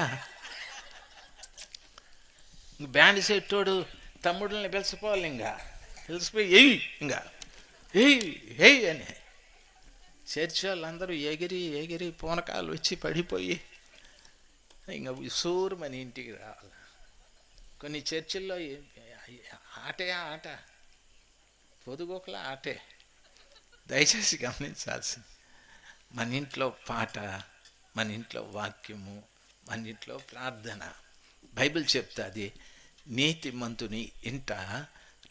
Speaker 1: బ్యాండ్ సెట్టోడు తమ్ముళ్ళని పిలిచిపోవాలి, ఇంకా పిలిచిపోయి ఇంకా ఏయ్ అని చర్చి వాళ్ళందరూ ఎగిరి పూనకాలు వచ్చి పడిపోయి ఇంకా సూరమని ఇంటికి రావాలి. కొన్ని చర్చిల్లో ఆట పొదుగోకల ఆటే. దయచేసి గమనించాల్సింది, మన ఇంట్లో పాట, మన ఇంట్లో వాక్యము, మన ఇంట్లో ప్రార్థన. బైబిల్ చెప్తుంది, నీతిమంతుని ఇంట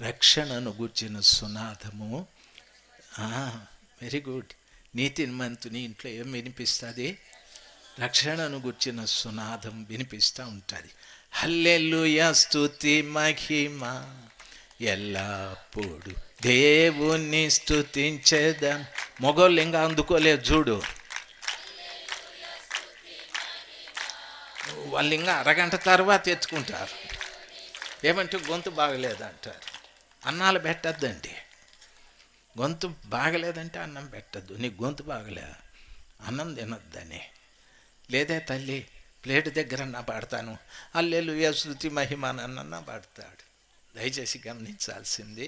Speaker 1: రక్షణను గూర్చిన సునాదము. Very good. నీతిమంతుని ఇంట్లో ఏం వినిపిస్తుంది? రక్షణను గూర్చిన సునాదం వినిపిస్తూ ఉంటుంది. హల్లెలూయా స్తుతి మహిమ ఎల్లప్పుడు దేవుణ్ణి స్తుతించేద్దాం. మొగోళ్ళు ఇంకా అందుకోలేదు చూడు, వాళ్ళు ఇంకా అరగంట తర్వాత ఎత్తుకుంటారు. ఏమంటే గొంతు బాగలేదంటారు. అన్నాలు పెట్టద్దండి. గొంతు బాగలేదంటే అన్నం పెట్టద్దు. నీకు గొంతు బాగలే అన్నం తినొద్దని. లేదే తల్లి ప్లేటు దగ్గర పాడతాను, హల్లెలూయా స్తుతి మహిమ అన్న పాడతాడు. దయచేసి గమనించాల్సింది,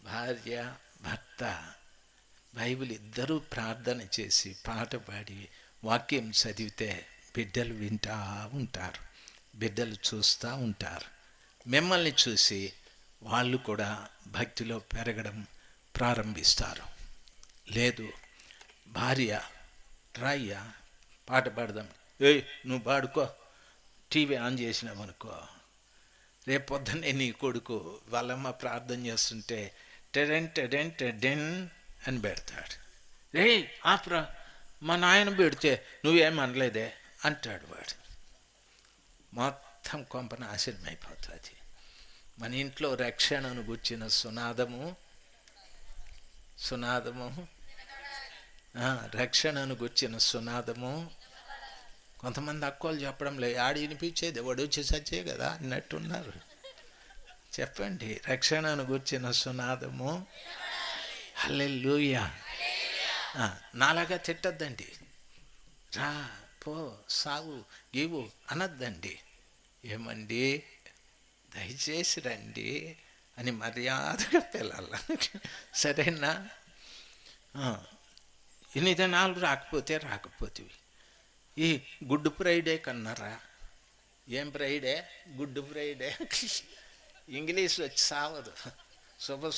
Speaker 1: భార్య భర్త బైబిల్ ఇద్దరూ ప్రార్థన చేసి పాట పాడి వాక్యం చదివితే బిడ్డలు వింటూ ఉంటారు, బిడ్డలు చూస్తూ ఉంటారు. మిమ్మల్ని చూసి వాళ్ళు కూడా భక్తిలో పెరగడం ప్రారంభిస్తారు. లేదు భార్య రాయ్యా పాట పాడదాం, నువ్వు పాడుకో, టీవీ ఆన్ చేసినామనుకో, రేపు పొద్దున్నే నీ కొడుకు వాళ్ళమ్మ ప్రార్థన చేస్తుంటే టెడెన్ అని పెడతాడు. ఆపురా, మా నాయన పెడితే నువ్వేమనలేదే అంటాడు వాడు. మొత్తం కొంప నాశనం అయిపోతుంది. మన ఇంట్లో రక్షణను గుర్చిన సునాదము రక్షణను గుర్చిన సునాదము. కొంతమంది అక్కోలు చెప్పడం లేదు, ఆడి వినిపించేది వాడు వచ్చి సచ్చే కదా అన్నట్టున్నారు. చెప్పండి, రక్షణను గుర్చిన సునాదము. హల్లెలూయా. నాలాగా తిట్టద్దండి, రా పో సాగు గీవు అనద్దండి. ఏమండి దయచేసి రండి అని మర్యాదగా పిల్లల, సరేనా? ఇన్ని దినాలు రాకపోతేవి. ఈ గుడ్ ఫ్రైడే కన్నారా? ఏం ఫ్రైడే? Good Friday. ఇంగ్లీష్ వచ్చి సావదు.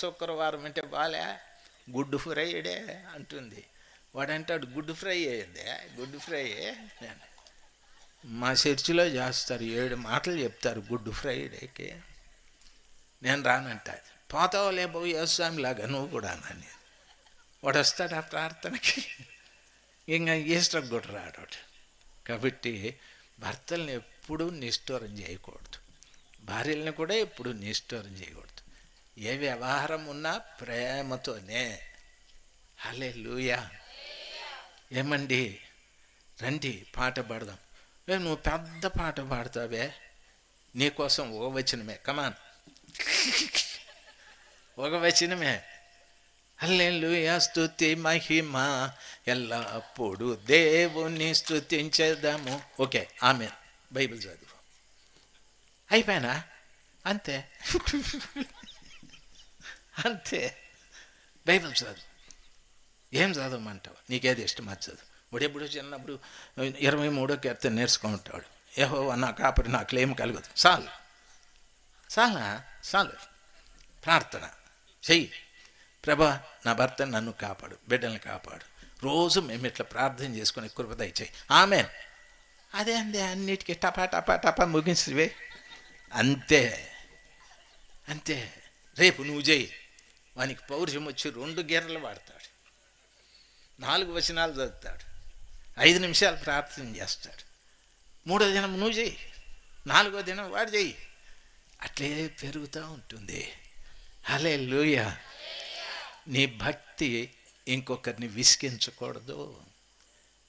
Speaker 1: శుక్రవారం అంటే బాలే, గుడ్ ఫ్రైడే అంటుంది. వాడంటాడు గుడ్ ఫ్రై అయ్యిందే, గుడ్ ఫ్రై. మా చర్చిలో చేస్తారు, 7 మాటలు చెప్తారు గుడ్ ఫ్రైడేకి. నేను రానంట. పోతావులే బాబు యేసుస్వామిలాగా నువ్వు కూడా నన్ను. వాడు వస్తాడు ఆ ప్రార్థనకి, ఇంకా ఈస్టర్ కూడా రాడు. కాబట్టి భర్తల్ని ఎప్పుడూ నిష్ఠూరం చేయకూడదు, భార్యల్ని కూడా ఎప్పుడూ నిష్ఠూరం చేయకూడదు. ఏ వ్యవహారం ఉన్నా ప్రేమతోనే. హల్లెలూయా. ఏమండి, రండి పాట పాడదాం. నువ్వు పెద్ద పాట పాడతావే, నీకోసం ఒక వచనమే, కమాన్, ఒక వచనమే. హల్లెలూయా, స్తుతి మహిమ ఎల్లప్పుడు దేవుని స్తుతించేద్దాము. ఓకే, ఆమేన్. బైబిల్ చదువు. అయిపోయినా అంతే. అంతే. బైబిల్ చదువు. ఏం చదవమంటావు? నీకేది ఇష్టం అది చదువు. వాడెప్పుడు చిన్నప్పుడు 23వ కీర్తన నేర్చుకుంటాడు. యెహోవా నా కాపరి, నాకు ఏం కలగదు. చాలు. ప్రార్థన చెయ్యి. ప్రభా, నా భర్త నన్ను కాపాడు, బిడ్డల్ని కాపాడు. రోజు మేము ఇట్లా ప్రార్థన చేసుకుని కృప దయచేయి. ఆమేన్. అదే అన్నిటికీ టపా ముగించివే. అంతే. రేపు నువ్వు చేయి. వానికి పౌరుషం వచ్చి 2 గీరలు వాడతాడు, 4 వచనాలు చదువుతాడు, 5 నిమిషాలు ప్రార్థన చేస్తాడు. 3వ దినం నువ్వు చేయి, 4వ దినం వాడు చేయి. అట్లే పెరుగుతూ ఉంటుంది. హల్లెలూయా. నీ భక్తి ఇంకొకరిని విసిగించకూడదు,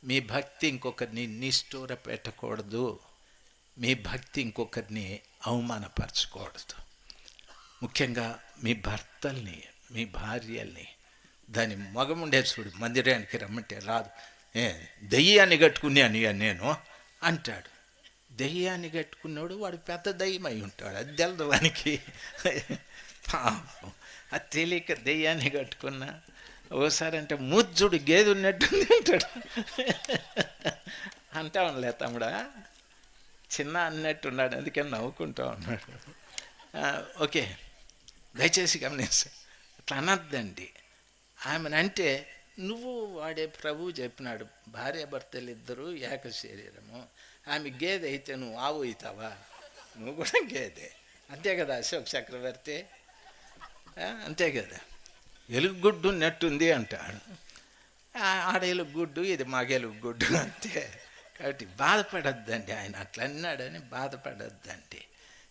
Speaker 1: మీ భక్తి ఇంకొకరిని నిష్ఠూర పెట్టకూడదు, మీ భక్తి ఇంకొకరిని అవమానపరచకూడదు. ముఖ్యంగా మీ భర్తల్ని, మీ భార్యల్ని. దాని మగముండే చూడు, మందిరానికి రమ్మంటే రాదు. దెయ్యాన్ని కట్టుకున్నాను నేను అంటాడు. దెయ్యాన్ని కట్టుకున్నాడు వాడు పెద్ద దయ్యమై ఉంటాడు, అది తెలదు వానికి. అది తెలియక దెయ్యాన్ని కట్టుకున్నా. ఓసారి అంటే ముజ్జుడు గేదె ఉన్నట్టుంది అంటాడు. అంటా ఉండలే తమ్ముడా, చిన్న అన్నట్టున్నాడు, అందుకని నవ్వుకుంటా ఉన్నాడు. ఓకే, దయచేసి గమనించ. అట్లా అనద్దండి. ఆమెనంటే నువ్వు వాడే ప్రభువు చెప్పినాడు, భార్యాభర్తలు ఇద్దరు ఏక శరీరము. ఆమె గేదె అయితే నువ్వు ఆవు అవుతావా? నువ్వు కూడా గేదె, అంతే కదా అశోక్ చక్రవర్తి, అంతే కదా. ఎలుగుగుడ్డు నెట్టుంది అంటాడు. ఆడ ఎలుగుగుడ్డు, ఇది మగెలుగుగుడ్డు, అంతే. కాబట్టి బాధపడద్దండి. ఆయన అట్లా అన్నాడని బాధపడద్దండి.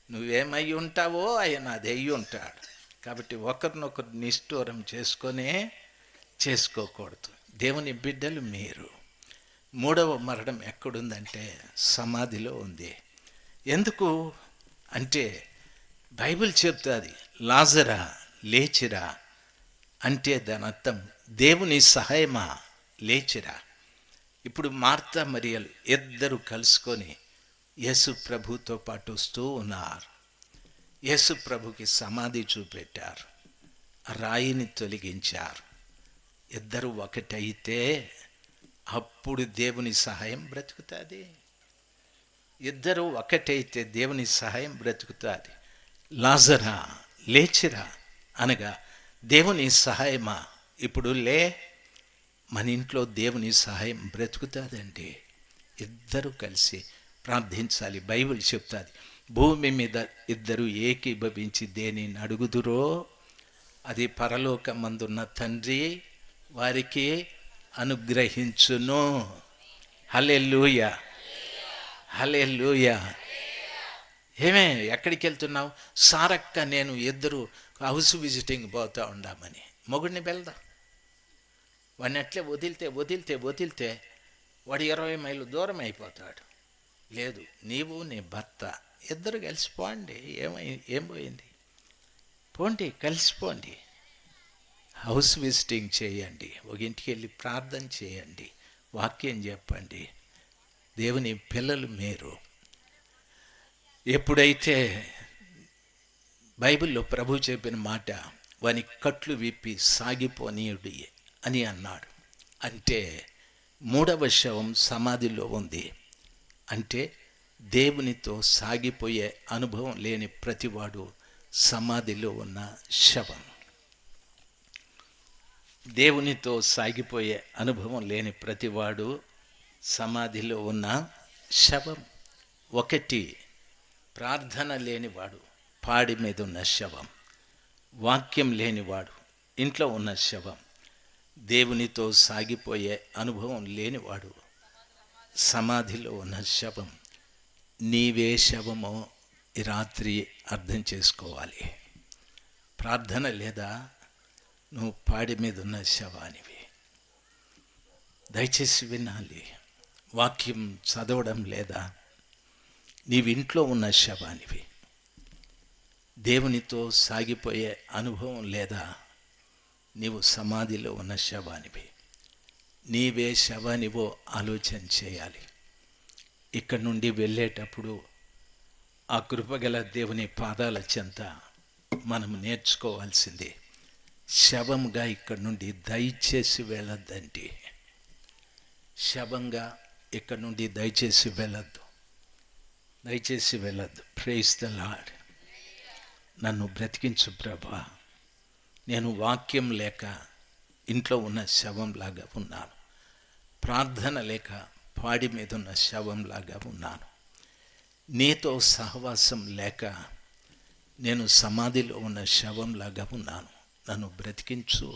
Speaker 1: నువ్వేమై ఉంటావో ఆయన అది అయ్యి ఉంటాడు. కాబట్టి ఒకరినొకరు నిష్ఠూరం చేసుకోకూడదు. దేవుని బిడ్డలు మీరు. 3వ మరణం ఎక్కడుందంటే సమాధిలో ఉంది. ఎందుకు అంటే బైబిల్ చెప్తుంది, లాజరా లేచిరా అంటే దాని అర్థం దేవుని సహాయమా లేచిరా. ఇప్పుడు మార్తా మరియలు ఇద్దరు కలుసుకొని యేసు ప్రభుతో పాటు వస్తూ ఉన్నారు. యేసు ప్రభుకి సమాధి చూపెట్టారు, రాయిని తొలగించారు. ఇద్దరు ఒకటైతే అప్పుడు దేవుని సహాయం బ్రతుకుతుంది. ఇద్దరు ఒకటైతే దేవుని సహాయం బ్రతుకుతుంది. లాజరా లేచిరా అనగా దేవుని సహాయమా. ఇప్పుడు మన ఇంట్లో దేవుని సహాయం బ్రతుకుతుందండి. ఇద్దరు కలిసి ప్రార్థించాలి. బైబిల్ చెప్తుంది, భూమి మీద ఇద్దరు ఏకీభవించి దేనిని అడుగుదురో అది పరలోకమందున్న తండ్రి వారికి అనుగ్రహించును. హల్లెలూయా, హల్లెలూయా. ఏమే ఎక్కడికి వెళ్తున్నావు? సారక్క నేను ఇద్దరు హౌస్ విజిటింగ్ పోతూ ఉండామని. మొగుడిని వెళ్దాం. వాడిని అట్లే వదిలితే వాడు 20 మైళ్ళు దూరం అయిపోతాడు. లేదు, నీవు నీ భర్త ఇద్దరు కలిసిపోండి. ఏం పోయింది? పోండి, కలిసిపోండి, హౌస్ విజిటింగ్ చేయండి, ఒక ఇంటికి వెళ్ళి ప్రార్థన చేయండి, వాక్యం చెప్పండి. దేవుని పిల్లలు మీరు. ఎప్పుడైతే బైబిల్లో ప్రభు చెప్పిన మాట, వాని కట్లు విప్పి సాగిపోనీయుడి అని అన్నాడు. అంటే 3వ శవం సమాధిలో ఉంది. అంటే దేవునితో సాగిపోయే అనుభవం లేని ప్రతివాడు సమాధిలో ఉన్న శవం. దేవునితో సాగిపోయే అనుభవం లేని ప్రతివాడు సమాధిలో ఉన్న శవం. ఒకటి, ప్రార్థన లేనివాడు పాడి మీద ఉన్న శవం. వాక్యం లేనివాడు ఇంట్లో ఉన్న శవం. దేవునితో సాగిపోయే అనుభవం లేనివాడు సమాధిలో ఉన్న శవం. నీవే శవమో ఈ రాత్రి అర్థం చేసుకోవాలి. ప్రార్థన లేదా, నువ్వు పాడి మీద ఉన్న శవానివి. దయచేసి వినాలి. వాక్యం చదవడం లేదా, నీవింట్లో ఉన్న శవానివి. దేవునితో సాగిపోయే అనుభవం లేదా, నీవు సమాధిలో ఉన్న శవానివి. నీవే శవానివో ఆలోచన చేయాలి. ఇక్కడి నుండి వెళ్ళేటప్పుడు ఆ కృపగల దేవుని పాదాల చెంత మనం నేర్చుకోవాల్సింది. శవంగా ఇక్కడి నుండి దయచేసి వెళ్ళొద్దండి. శవంగా ఇక్కడి నుండి దయచేసి వెళ్ళొద్దు. దయచేసి వెళ్ళొద్దు. Praise the Lord. నన్ను బ్రతికించు ప్రభా. నేను వాక్యం లేక ఇంట్లో ఉన్న శవంలాగా ఉన్నాను. ప్రార్థన లేక పాడి మీద ఉన్న శవంలాగా ఉన్నాను. నీతో సహవాసం లేక నేను సమాధిలో ఉన్న శవంలాగా ఉన్నాను. నన్ను బ్రతికించు,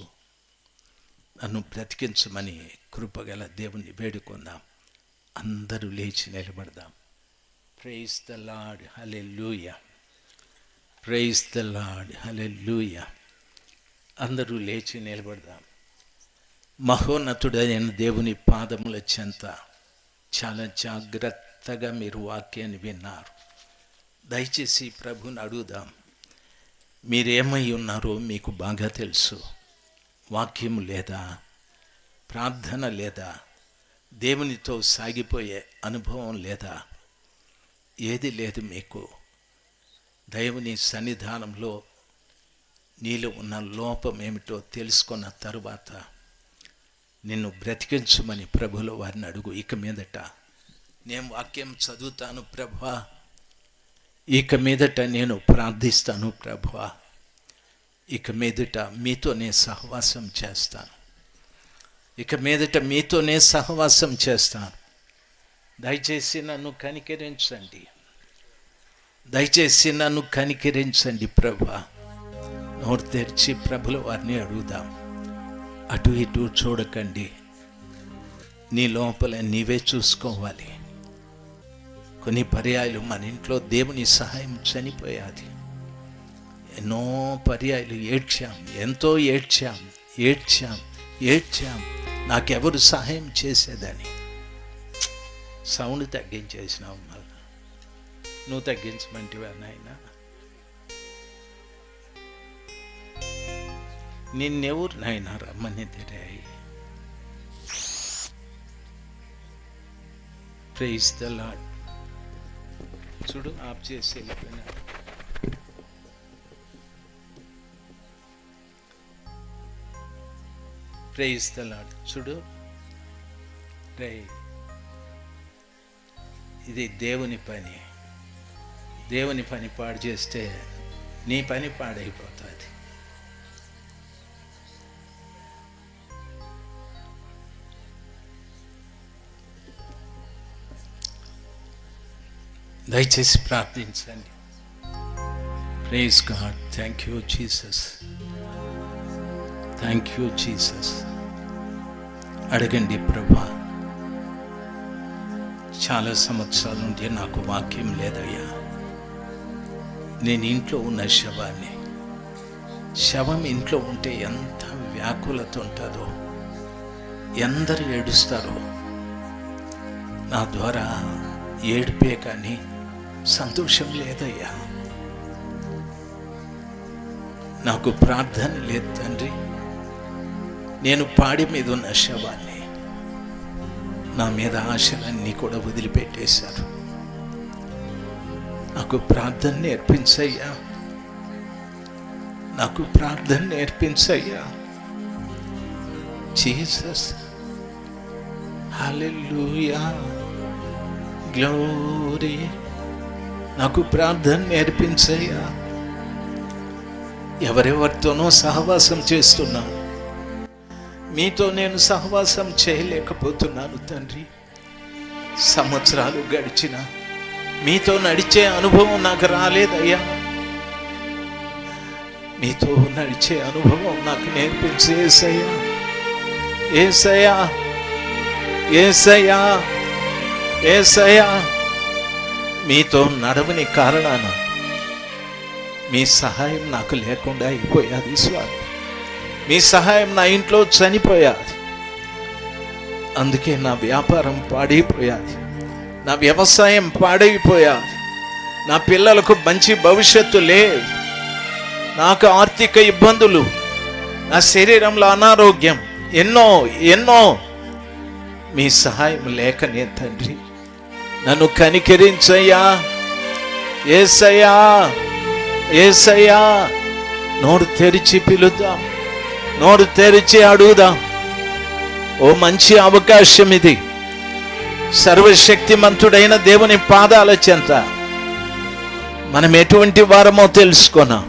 Speaker 1: నన్ను బ్రతికించమని కృపగల దేవుని వేడుకుందాం. అందరూ లేచి నిలబడదాం. Praise the Lord, hallelujah. Praise the Lord, hallelujah. అందరూ లేచి నిలబడదాం. మహోన్నతుడైన దేవుని పాదముల చెంత చాలా జాగ్రత్తగా మీరు వాక్యాన్ని విన్నారు. దయచేసి ప్రభుని అడుగుదాం. మీరేమై ఉన్నారో మీకు బాగా తెలుసు. వాక్యము లేదా, ప్రార్థన లేదా, దేవునితో సాగిపోయే అనుభవం లేదా, ఏది లేదు మీకు. దేవుని సన్నిధానంలో నీలో ఉన్న లోపం ఏమిటో తెలుసుకున్న తరువాత నిన్ను బ్రతికించమని ప్రభువుల వారిని అడుగు. ఇక మీదట నేను వాక్యం చదువుతాను ప్రభువా, ఇక మీదట నేను ప్రార్థిస్తాను ప్రభువా, ఇక మీదట మీతోనే సహవాసం చేస్తాను, ఇక మీదట మీతోనే సహవాసం చేస్తాను. దయచేసి నన్ను కనికరించండి, దయచేసి నన్ను కనికరించండి ప్రభువా. నోరు తెరిచి ప్రభుల వారిని అడుగుదాం. అటు ఇటు చూడకండి. నీ లోపల నీవే చూసుకోవాలి. కొన్ని పర్యాయాలు మన ఇంట్లో దేవుని సహాయం చనిపోయాది. ఎన్నో పర్యాయాలు ఏడ్చాం, ఎంతో ఏడ్చాం, ఏడ్చాం, ఏడ్చాం. నాకెవరు సహాయం చేసేదని. సౌండ్ తగ్గించేసినావు. మళ్ళా నువ్వు తగ్గించమంటివా నాయన? నిన్నెవరు నాయన రమ్మని తెరాయి? Praise the Lord. చూడు, ఆఫ్ చేసి వెళ్ళిపోయినా. Praise the Lord. చూడు, ఇది దేవుని పని. దేవుని పని పాడు చేస్తే నీ పని పాడైపోతుంది. దయచేసి ప్రార్థించండి. Praise God. Thank you Jesus, thank you Jesus. అడగండి ప్రభా. చాలా సంవత్సరాల నుండి నాకు వాక్యం లేదయ్యా. నేను ఇంట్లో ఉన్న శవాన్ని. శవం ఇంట్లో ఉంటే ఎంత వ్యాకులత ఉంటుందో, ఎందరు ఏడుస్తారో. నా ద్వారా ఏడిపే కానీ సంతోషం లేదయ్యా. నాకు ప్రార్థన లేదు తండ్రి. నేను పాడి మీద ఉన్న శవాన్ని, నా మీద ఆశలన్నీ కూడా వదిలిపెట్టేశారు. నాకు ప్రార్థన నేర్పించయ్యా, నాకు ప్రార్థన నేర్పించయ్యా. జీసస్, హల్లెలూయా, గ్లోరీ. నాకు ప్రార్థన నేర్పించయ్యా. ఎవరెవరితోనో సహవాసం చేస్తున్నాను, మీతో నేను సహవాసం చేయలేకపోతున్నాను తండ్రి. సంవత్సరాలు గడిచిన మీతో నడిచే అనుభవం నాకు రాలేదయ్యా. మీతో నడిచే అనుభవం నాకు నేర్పించే యేసయ్యా, యేసయ్యా, యేసయ్యా, యేసయ్యా. మీతో నడవని కారణాన మీ సహాయం నాకు లేకుండా అయిపోయాది స్వామి. మీ సహాయం నా ఇంట్లో చనిపోయాది. అందుకే నా వ్యాపారం పాడైపోయాది, నా వ్యవసాయం పాడైపోయాది, నా పిల్లలకు మంచి భవిష్యత్తు లేదు, నాకు ఆర్థిక ఇబ్బందులు, నా శరీరంలో అనారోగ్యం, ఎన్నో ఎన్నో. మీ సహాయం లేకనే తండ్రి నన్ను కనికరించయ్యా, యేసయ్యా, యేసయ్యా. నోరు తెరిచి పిలుద్దాం, నోరు తెరిచి అడుగుదాం. ఓ మంచి అవకాశం ఇది. సర్వశక్తిమంతుడైన దేవుని పాదాల చెంత మనం ఎటువంటి వారమో తెలుసుకున్నాం.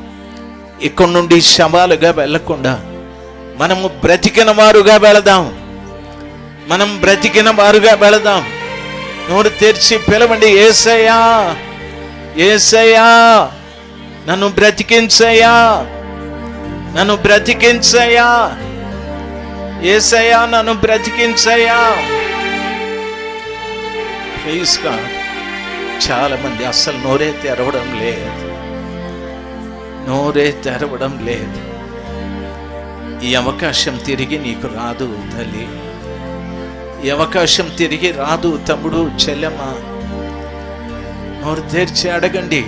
Speaker 1: ఇక్కడ నుండి శవాలుగా వెళ్లకుండా మనము బ్రతికిన వారుగా వెళదాం, మనం బ్రతికిన వారుగా వెళదాం. నోరు తెరిచి పిలవండి, యేసయ్యా, యేసయ్యా, నన్ను బ్రతికించయ్యా, నన్ను బ్రతికించయ్యా, యేసయ్యా, నన్ను బ్రతికించయ్యా. Praise God. చాలా మంది అస్సలు నోరే తెరవడం లేదు, నోరే తెరవడం లేదు. ఈ అవకాశం తిరిగి నీకు రాదు తల్లి, ఈ అవకాశం తిరిగి రాదు తమ్ముడు, చెల్లెమ్మ. నోరు తెరిచి అడగండి.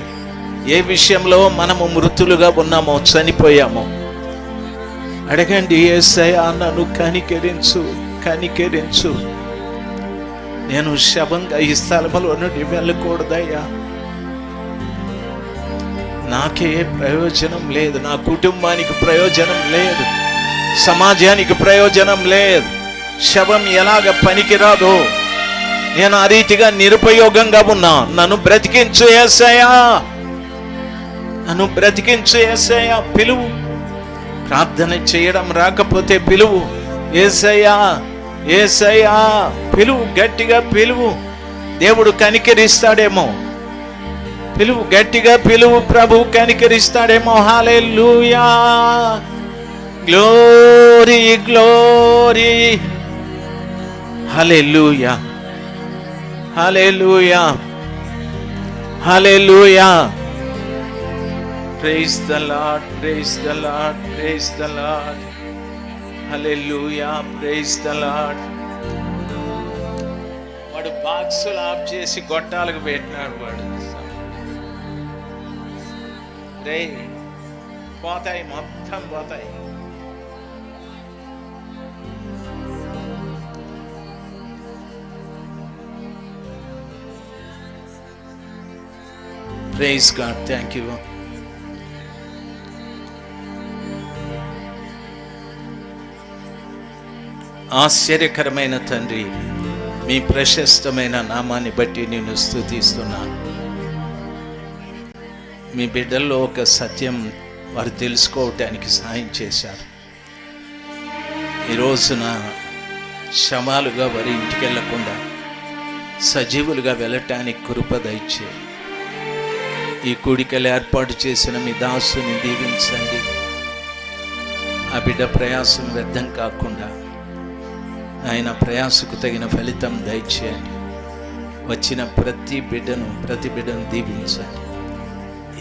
Speaker 1: ఏ విషయంలో మనము మృతులుగా ఉన్నామో, చనిపోయామో అడగండి. యేసయ్యా, నన్ను కనికరించు, కనికరించు. నేను శవంగా ఈ స్థలంలో నుండి వెళ్ళకూడదయ్యా. నాకే ప్రయోజనం లేదు, నా కుటుంబానికి ప్రయోజనం లేదు, సమాజానికి ప్రయోజనం లేదు. శవం ఎలాగ పనికిరాదో నేను ఆ రీతిగా నిరుపయోగంగా ఉన్నా. నన్ను బ్రతికించు యేసయ్యా, నన్ను బ్రతికించు యేసయ్యా. పిలువు. ప్రార్థన చేయడం రాకపోతే పిలువు. యేసయ్యా, యేసయ్యా, పిలువు, గట్టిగా పిలువు. దేవుడు కనికరిస్తాడేమో. పిలువు, గట్టిగా పిలువు. ప్రభు కనికరిస్తాడేమో. Hallelujah, glory, glory. Hallelujah, hallelujah, hallelujah. Praise the Lord, praise the Lord, praise the Lord. Hallelujah, praise the Lord. వాడు బాక్సులు ఆఫ్ చేసి గొట్టాలకు పెట్టినాడు. వాడు రే పోతాయి, మొత్తం పోతాయి. Praise God, thank you. ఆశ్చర్యకరమైన తండ్రి, మీ ప్రశస్తమైన నామాన్ని బట్టి నేను స్తుతిస్తున్నాను. మీ బిడ్డల్లో ఒక సత్యం వారు తెలుసుకోవటానికి సహాయం చేశారు. ఈ రోజున శవాలుగా వారి ఇంటికి వెళ్ళకుండా సజీవులుగా వెళ్ళటానికి కృప దయచేయండి. ఈ కూడికలు ఏర్పాటు చేసిన మీ దాసుని దీవించండి. ఆ బిడ్డ ప్రయాసం వ్యర్థం కాకుండా ఆయన ప్రయాసకు తగిన ఫలితం దయచేయండి. వచ్చిన ప్రతి బిడ్డను దీవించండి.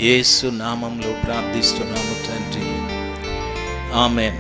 Speaker 1: యేసు నామంలో ప్రార్థిస్తున్నాము తండ్రి, ఆమేన్.